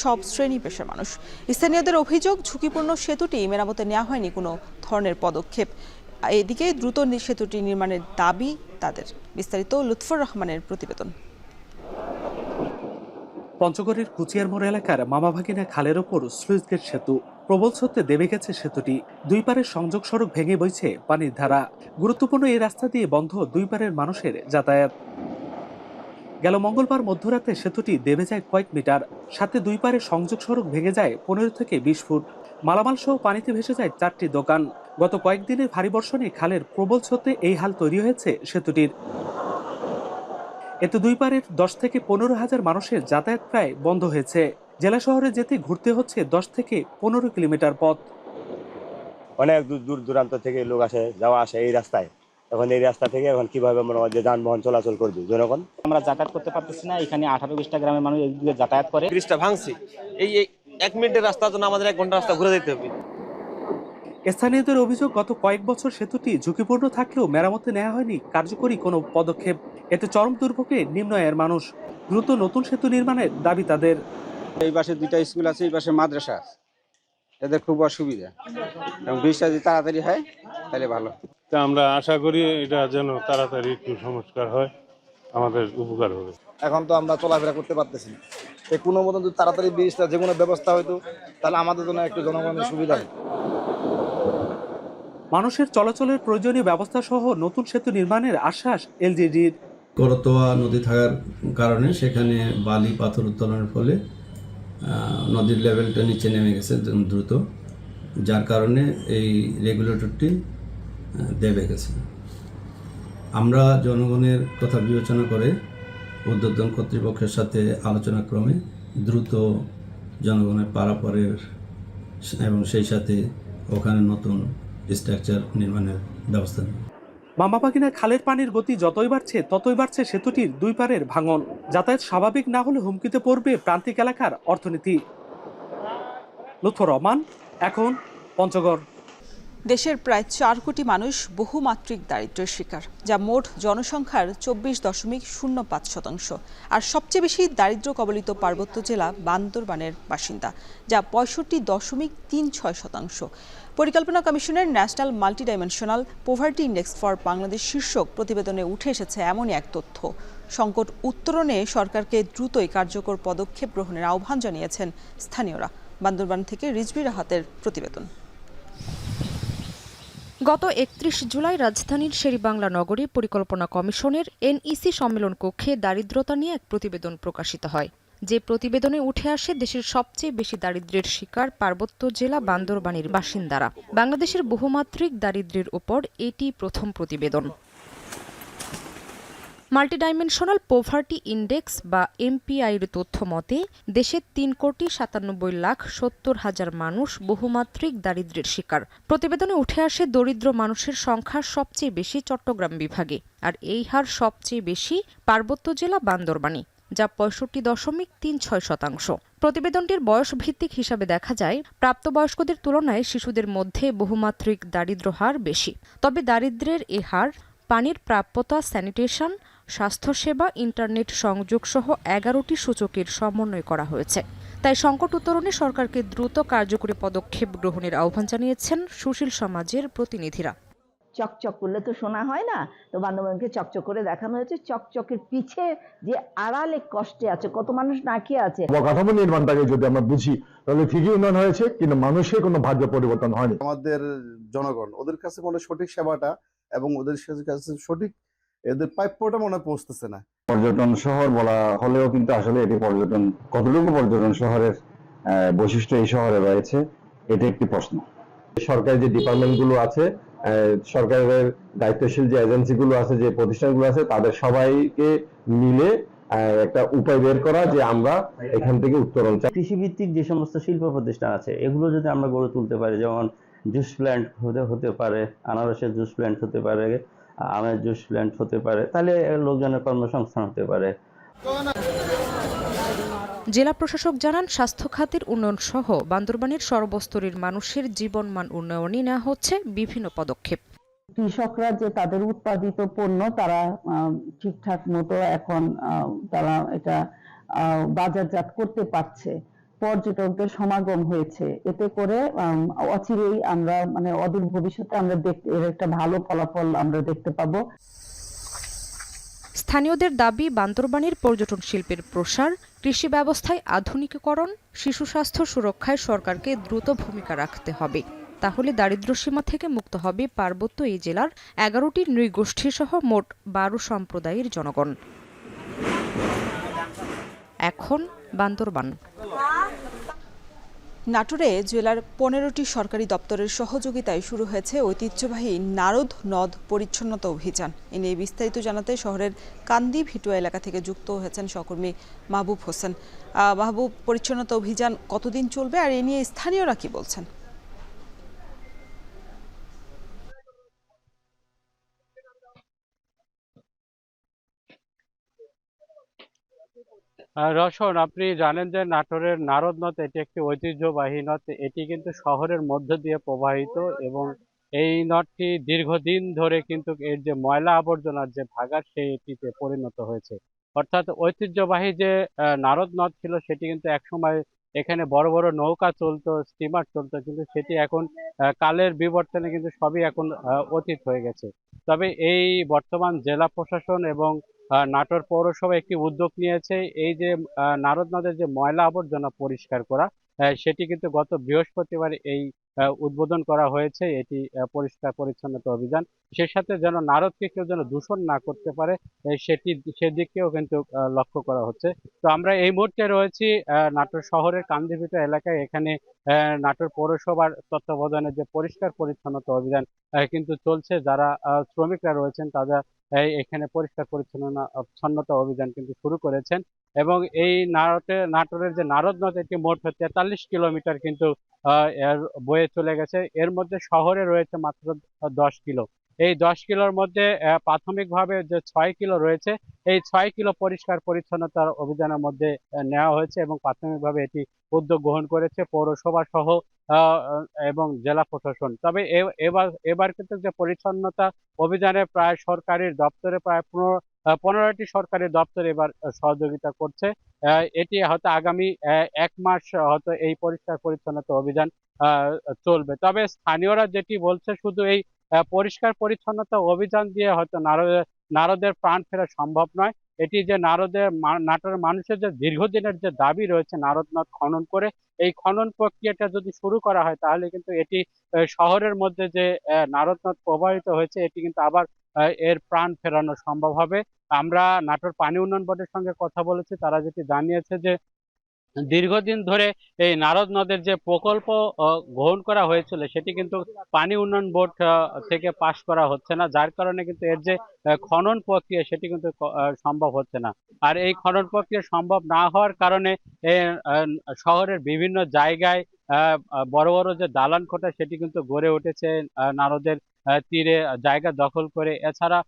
সব শ্রেণী পেশার মানুষ। স্থানীয়দের অভিযোগ, ঝুঁকিপূর্ণ সেতুটি মেরামতে নেওয়া হয়নি কোনো ধরনের পদক্ষেপ। এদিকে দ্রুত সেতুটি নির্মাণের দাবি তাদের। বিস্তারিত লুৎফর রহমানের প্রতিবেদন। পঞ্চগড়ের কুচিয়ার মোড় এলাকার মামাভাগিনা খালের ওপর স্লুইস গেট সেতু প্রবল স্রোতে দেবে গেছে সেতুটি। দুই পারের সংযোগ সড়ক ভেঙে বইছে পানির ধারা। গুরুত্বপূর্ণ এই রাস্তা দিয়ে বন্ধ দুই পারের মানুষের যাতায়াত। গেল মঙ্গলবার মধ্যরাতে সেতুটি দেবে যায় কয়েক মিটার, সাথে দুই পারের সংযোগ সড়ক ভেঙে যায় 15 থেকে 20 ফুট। মালামাল সহ পানিতে ভেসে যায় 4টি দোকান। গত কয়েকদিনের ভারী বর্ষণে খালের প্রবল স্রোতে এই হাল তৈরি হয়েছে সেতুটির। এতে দুই পারের 10 থেকে 15,000 মানুষের যাতায়াত প্রায় বন্ধ হয়েছে। জেলা শহরে যেতে ঘুরতে হচ্ছে 10 থেকে 15 কিলোমিটার পথ। অনেক দূর দূরান্ত থেকে লোক আসে, যাওয়া আসে এই রাস্তায়। এখন এই রাস্তা থেকে এখন কিভাবে আমরা যানবাহন চলাচল করবে জনগণ? আমরা যাতায়াত করতে পারতেছি না। এখানে 18-20টা গ্রামের মানুষ এইদিকে যাতায়াত করে। ব্রিজটা ভাঙছি, এই 1 মিনিটের রাস্তার জন্য আমাদের 1 ঘন্টা রাস্তা ঘুরে যেতে হবে। স্থানীয়দের অভিযোগ, গত কয়েক বছর সেতুটি ঝুঁকিপূর্ণ থাকলেও মেরামতে নেওয়া হয়নি কার্যকরী কোনো পদক্ষেপ। এতে চরম দুর্ভোগে নিম্ন আয়ের মানুষ। দ্রুত নতুন সেতু নির্মাণের দাবি তাদের। এই পাশে 2টা স্কুল আছে, এই পাশে মাদ্রাসা আছে, এদের খুব অসুবিধা, এবং ব্রিজটা যদি তাড়াতাড়ি হয় তাহলে ভালো। তা আমরা আশা করি এটা যেন তাড়াতাড়ি একটু সংস্কার হয়, আমাদের উপকার হবে। এখন তো আমরা চলাফেরা করতে পারতেছি না, কোনো মতন যদি তাড়াতাড়ি ব্রিজটা যে কোনো ব্যবস্থা হইতো তাহলে আমাদের জন্য একটু জনগণের সুবিধা হয়। মানুষের চলাচলের প্রয়োজনীয় ব্যবস্থা সহ নতুন সেতু নির্মাণের আশ্বাস এলজিডির। করতোয়া নদী থাকার কারণে সেখানে বালি পাথর উত্তোলনের ফলে নদীর লেভেলটা নিচে নেমে গেছে দ্রুত, যার কারণে এই রেগুলেটরটি দেবে গেছে। আমরা জনগণের কথা বিবেচনা করে উদ্বোধন কর্তৃপক্ষের সাথে আলোচনাক্রমে দ্রুত জনগণের পারাপারের এবং সেই সাথে ওখানে নতুন স্ট্রাকচার নির্মাণের ব্যবস্থা নেব। মামাভাগিনা খালের পানির গতি যতই বাড়ছে সেতুটির দুই পারের ভাঙন। যাতায়াত স্বাভাবিক না হলে হুমকিতে পড়বে প্রান্তিক এলাকার অর্থনীতি। লুৎফর রহমান, এখন পঞ্চগড়। দেশের প্রায় 4 কোটি মানুষ বহুমাত্রিক দারিদ্র্যের শিকার, যা মোট জনসংখ্যার 24.05%। আর সবচেয়ে বেশি দারিদ্র্য কবলিত পার্বত্য জেলা বান্দরবানের বাসিন্দা, যা 65.36%। পরিকল্পনা কমিশনের national multidimensional poverty index for Bangladesh শীর্ষক প্রতিবেদনে উঠে এসেছে এমনই এক তথ্য। সংকট উত্তরণে সরকারকে দ্রুতই কার্যকর পদক্ষেপ গ্রহণের আহ্বান জানিয়েছেন স্থানীয়রা। বান্দরবান থেকে রিজভি রাহাতের প্রতিবেদন। গত 31 জুলাই রাজধানীর শেরেবাংলা নগরী পরিকল্পনা কমিশনের এনইসি সম্মেলন কক্ষে দারিদ্রতা নিয়ে এক প্রতিবেদন প্রকাশিত হয়। যে প্রতিবেদনে উঠে আসে দেশের সবচেয়ে বেশি দারিদ্র্যের শিকার পার্বত্য জেলা বান্দরবানের বাসিন্দারা। বাংলাদেশের বহুমাত্রিক দারিদ্র্যের উপর এটি প্রথম প্রতিবেদন। মাল্টিডাইমেনশনাল পভার্টি ইন্ডেক্স বা এমপিআইর তথ্য মতে দেশে 3,97,70,000 মানুষ বহুমাত্রিক দারিদ্র্যের শিকার। প্রতিবেদনে উঠে আসে দরিদ্র মানুষের সংখ্যা সবচেয়ে বেশি চট্টগ্রাম বিভাগে, আর এই হার সবচেয়ে বেশি পার্বত্য জেলা বান্দরবানে। যা 65.36%। প্রতিবেদনটির বয়স ভিত্তিক হিসাবে দেখা যায়, প্রাপ্তবয়স্কদের তুলনায় শিশুদের মধ্যে বহুমাত্রিক দারিদ্র্য হার বেশি। তবে দারিদ্র্যের এ হার পানির প্রাপ্যতা, স্যানিটেশন, স্বাস্থ্যসেবা, ইন্টারনেট সংযোগ সহ 11টি সূচকের সমন্বয় করা হয়েছে। তাই সংকট উত্তরণে সরকারকে দ্রুত কার্যকরী পদক্ষেপ গ্রহণের আহ্বান জানিয়েছেন সুশীল সমাজের প্রতিনিধিরা। চকচক করলে তো শোনা হয় না, তো বান্দরবানকে চকচক করে দেখানো হয়েছে। চকচকের পিছে যে আড়ালে কষ্টে আছে, কত মানুষ না খেয়ে আছে। অবকাঠামো নির্মাণটাকে যদি আমরা বুঝি তাহলে ঠিকই উন্নয়ন হয়েছে, কিন্তু মানুষের কোনো ভাগ্য পরিবর্তন হয়নি। আমাদের জনগণ ওদের কাছে মনে সঠিক সেবাটা এবং ওদের কাছে সঠিক এদের প্রাপ্যটা মনে পৌঁছতেছে না। পর্যটন শহর বলা হলেও কিন্তু আসলে এটি পর্যটন, কতটুকু পর্যটন শহরের বৈশিষ্ট্য এই শহরে রয়েছে, এটা একটি প্রশ্ন। সরকারি যে ডিপার্টমেন্টগুলো আছে, সরকারের দায়িত্বশীল যে এজেন্সিগুলো আছে, যে প্রতিষ্ঠানগুলো আছে, তাদের সবাইকে মিলে একটা উপায় বের করা যে আমরা এখান থেকে উত্তরণ চাই। কৃষিভিত্তিক যে সমস্ত শিল্প প্রতিষ্ঠান আছে এগুলো যদি আমরা গড়ে তুলতে পারি, যেমন জুস প্ল্যান্ট হতে পারে, আনারসের জুস প্ল্যান্ট হতে পারে, আমের জুস প্ল্যান্ট হতে পারে, তাহলে লোকজনের কর্মসংস্থান হতে পারে। জেলা প্রশাসক জানান, স্বাস্থ্য খাতের উন্নয়ন সহ বান্দরবানের সর্বস্তরের মানুষের জীবনমান উন্নয়নে নেওয়া হচ্ছে বিভিন্ন পদক্ষেপ। কৃষকরা যে তাদের উৎপাদিত পণ্য তারা ঠিকঠাক মতো এখন তারা এটা বাজারজাত করতে পারছে, পর্যটকদের সমাগম হয়েছে, এতে করে অচিরেই আমরা অদূর ভবিষ্যতে আমরা এর একটা ভালো ফলাফল আমরা দেখতে পাবো। স্থানীয়দের দাবি, বান্দরবানের পর্যটন শিল্পের প্রসার, কৃষি ব্যবস্থায় আধুনিকীকরণ, শিশু স্বাস্থ্য সুরক্ষায় সরকারকে দ্রুত ভূমিকা রাখতে হবে। তাহলে দারিদ্র্যসীমা থেকে মুক্ত হবে পার্বত্য এই জেলার 11টি নৃগোষ্ঠী সহ মোট 12 সম্প্রদায়ের জনগণ। এখন বান্দরবান। নাটোরে জেলার 15টি সরকারি দপ্তরের সহযোগিতায় শুরু হয়েছে ঐতিহ্যবাহী নারদ নদ পরিচ্ছন্নতা অভিযান। এ নিয়ে বিস্তারিত জানাতে শহরের কান্দি ভিটুয়া এলাকা থেকে যুক্ত হয়েছেন সহকর্মী মাহবুব হোসেন। মাহবুব, পরিচ্ছন্নতা অভিযান কতদিন চলবে আর এ নিয়ে স্থানীয়রা কি বলছেন? রওশন, আপনি জানেন যে নাটোরের নারদ নদ এটি একটি ঐতিহ্যবাহী নদ। এটি কিন্তু শহরের মধ্য দিয়ে প্রবাহিত এবং এই নদটি দীর্ঘদিন ধরে কিন্তু এর যে ময়লা আবর্জনার যে ভাগাড় সেটিতে পরিণত হয়েছে। অর্থাৎ ঐতিহ্যবাহী যে নারদ নদ ছিল সেটি কিন্তু একসময় এখানে বড় বড় নৌকা চলতো, স্টিমার চলতো, কিন্তু সেটি এখন কালের বিবর্তনে কিন্তু সবই এখন অতীত হয়ে গেছে। তবে এই বর্তমান জেলা প্রশাসন এবং নাটোর পৌরসভা একটি উদ্যোগ নিয়েছে, এই যে নারদ নদের যে ময়লা আবর্জনা পরিষ্কার করা, সেটি কিন্তু গত বৃহস্পতিবার এই উদ্বোধন করা হয়েছে এটি পরিষ্কার পরিচ্ছন্নতা অভিযান। সে সাথে যেন নারদকে কেউ যেন দূষণ না করতে পারে সেদিকেও কিন্তু লক্ষ্য করা হচ্ছে। তো আমরা এই মুহূর্তে রয়েছি নাটোর শহরের কান্দিভিটা এলাকায়। এখানে নাটোর পৌরসভার তত্ত্বাবধানে যে পরিষ্কার পরিচ্ছন্নতা অভিযান কিন্তু চলছে। যারা শ্রমিকরা রয়েছেন তারা এখানে পরিষ্কার পরিচ্ছন্নতা অভিযান কিন্তু শুরু করেছেন এবং এই নাটোরের যে নারদ নদ এটি মোট 43 কিলোমিটার কিন্তু এর বয়ে চলে গেছে। এর মধ্যে শহরে রয়েছে মাত্র 10 কিলো। এই 10 কিলোর মধ্যে প্রাথমিকভাবে যে 6 কিলো রয়েছে, এই 6 কিলো পরিষ্কার পরিচ্ছন্নতার অভিযানের মধ্যে নেওয়া হয়েছে এবং প্রাথমিকভাবে এটি উদ্যোগ গ্রহণ করেছে পৌরসভা সহ এবং জেলা প্রশাসন। তবে এবার কিন্তু যে পরিচ্ছন্নতা অভিযানে প্রায় সরকারি দপ্তরে প্রায় 15টি সরকারি দপ্তর এবার সহযোগিতা করছে। এটি হয়তো আগামী 1 মাস হয়তো এই পরিষ্কার পরিচ্ছন্নতা অভিযান চলবে। তবে স্থানীয়রা যেটি বলছে, শুধু এই পরিষ্কার পরিচ্ছন্নতা অভিযান দিয়ে হয়তো নারদের প্রাণ ফেরা সম্ভব নয়। এটি যে নাটোরের মানুষের যে দীর্ঘদিনের যে দাবি রয়েছে নারদ নদ খনন করে, এই খনন প্রক্রিয়াটা যদি শুরু করা হয় তাহলে কিন্তু এটি শহরের মধ্যে যে নারদ নদ প্রবাহিত হয়েছে এটি কিন্তু আবার এর প্রাণ ফেরানো সম্ভব হবে। আমরা নাটোর পানি উন্নয়ন বোর্ডের সঙ্গে কথা বলেছি, তারা যেটি জানিয়েছে যে দীর্ঘদিন ধরে এই নারদ নদের যে প্রকল্প গ্রহণ করা হয়েছিল সেটি কিন্তু পানি উন্নয়ন বোর্ড থেকে পাস করা হচ্ছে না, যার কারণে কিন্তু এর যে খনন প্রক্রিয়া সেটি কিন্তু সম্ভব হচ্ছে না। আর এই খনন প্রক্রিয়া সম্ভব না হওয়ার কারণে শহরের বিভিন্ন জায়গায় বড় বড় যে দালান কোঠা সেটি কিন্তু গড়ে উঠেছে নারদের তীরে জায়গা দখল করে। এছাড়া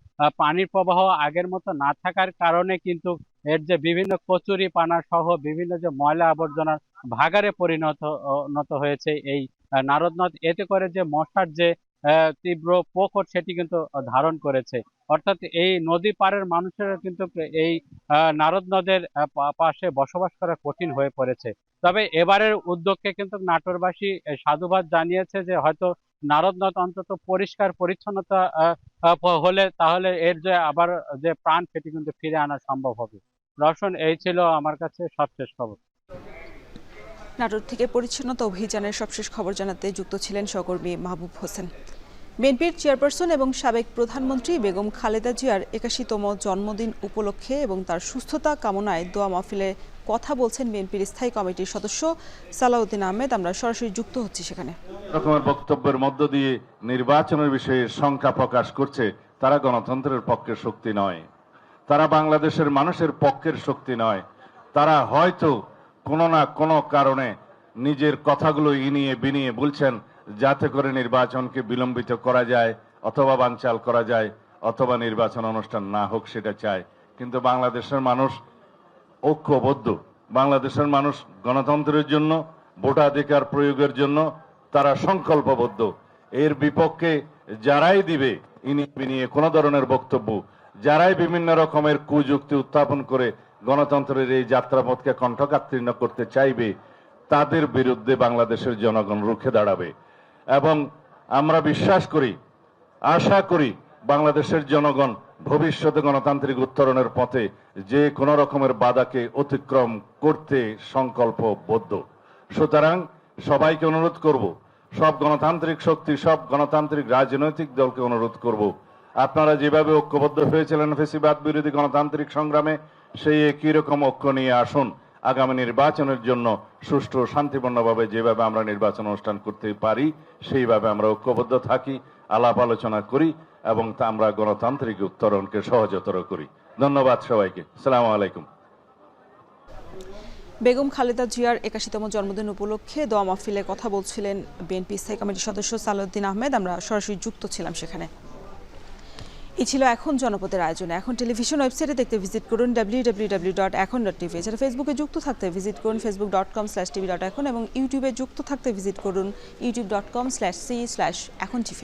পানির প্রবাহ আগের মতো না থাকার কারণে কিন্তু এর যে বিভিন্ন কচুরি পানা সহ বিভিন্ন যে ময়লা আবর্জনার ভাগাড়ে পরিণত হয়েছে এই নারদ নদ, এতে করে যে মশার যে তীব্র প্রকট সেটি কিন্তু ধারণ করেছে। অর্থাৎ এই নদী পাড়ের মানুষেরা কিন্তু এই নারদ নদের পাশে বসবাস করা কঠিন হয়ে পড়েছে। তবে এবারের উদ্যোগকে কিন্তু নাটোরবাসী সাধুবাদ জানিয়েছে যে হয়তো নারদ নদ অন্তত পরিষ্কার পরিচ্ছন্নতা হলে তাহলে এর যে আবার যে প্রাণ সেটি কিন্তু ফিরে আনা সম্ভব হবে। রওশন, এই ছিল আমার কাছে সবশেষ খবর। নাটোর থেকে পরিচ্ছন্নতা অভিযানের সবশেষ খবর জানাতে যুক্ত ছিলেন সহকর্মী মাহবুব হোসেন। বিএনপির চেয়ারপারসন এবং সাবেক প্রধানমন্ত্রী বেগম খালেদা জিয়ার ৮১তম জন্মদিন উপলক্ষে এবং তার সুস্থতা কামনায় দোয়া মাহফিলে কথা বলছেন বিএনপির স্থায়ী কমিটির সদস্য সালাউদ্দিন আহমেদ। আমরা সরাসরি যুক্ত হচ্ছি সেখানে। রকমের বক্তব্যের মধ্য দিয়ে নির্বাচনের বিষয়ে শঙ্কা প্রকাশ করছে, তারা গণতন্ত্রের পক্ষের শক্তি নয়, তারা বাংলাদেশের মানুষের পক্ষের শক্তি নয়। তারা হয়তো কোনো না কোনো কারণে নিজের কথাগুলো ইনিয়ে বিনিয়ে বলছেন যাতে করে নির্বাচনকে বিলম্বিত করা যায় অথবা বানচাল করা যায় অথবা নির্বাচন অনুষ্ঠান না হোক সেটা চায়। কিন্তু বাংলাদেশের মানুষ ঐক্যবদ্ধ, বাংলাদেশের মানুষ গণতন্ত্রের জন্য, ভোটাধিকার প্রয়োগের জন্য তারা সংকল্পবদ্ধ। এর বিপক্ষে যারাই দিবে ইনিয়ে বিনিয়ে কোনো ধরনের বক্তব্য, যারাই বিভিন্ন রকমের কুযুক্তি উত্থাপন করে গণতন্ত্রের এই যাত্রাপথকে কণ্ঠকাকীর্ণ করতে চাইবে, তাদের বিরুদ্ধে বাংলাদেশের জনগণ রুখে দাঁড়াবে। এবং আমরা বিশ্বাস করি, আশা করি বাংলাদেশের জনগণ ভবিষ্যতে গণতান্ত্রিক উত্তরণের পথে যে কোনো রকমের বাধাকে অতিক্রম করতে সংকল্পবদ্ধ। সুতরাং সবাইকে অনুরোধ করব, সব গণতান্ত্রিক শক্তি, সব গণতান্ত্রিক রাজনৈতিক দলকে অনুরোধ করব, আপনারা যেভাবে ঐক্যবদ্ধ হয়েছিলেন ফ্যাসিবাদ বিরোধী গণতান্ত্রিক সংগ্রামে, সেই একই রকম ঐক্য নিয়ে আসুন আগামী নির্বাচনের জন্য সুষ্ঠু শান্তিপূর্ণভাবে যেভাবে আমরা নির্বাচন অনুষ্ঠান করতে পারি সেইভাবে আমরা ঐক্যবদ্ধ থাকি, আলাপ আলোচনা করি এবং তা আমরা গণতান্ত্রিক উত্তরণকে সহজতর করি। ধন্যবাদ সবাইকে। আসসালামু আলাইকুম। বেগম খালেদা জিয়ার ৮১তম জন্মদিন উপলক্ষে দোয়া মাহফিলে কথা বলছিলেন বিএনপি স্থায়ী কমিটির সদস্য সালাউদ্দিন আহমেদ। আমরা সরাসরি যুক্ত ছিলাম সেখানে। এই ছিল এখন জনপদের আয়োজনে। এখন টেলিভিশন ওয়েবসাইটে দেখতে ভিজিট করুন www.এখন.tv। এছাড়া ফেসবুকে যুক্ত থাকতে ভিজিট করুন facebook.com/tv.এখন এবং ইউটিউবে যুক্ত থাকতে ভিজিট করুন youtube.com/c/echontv।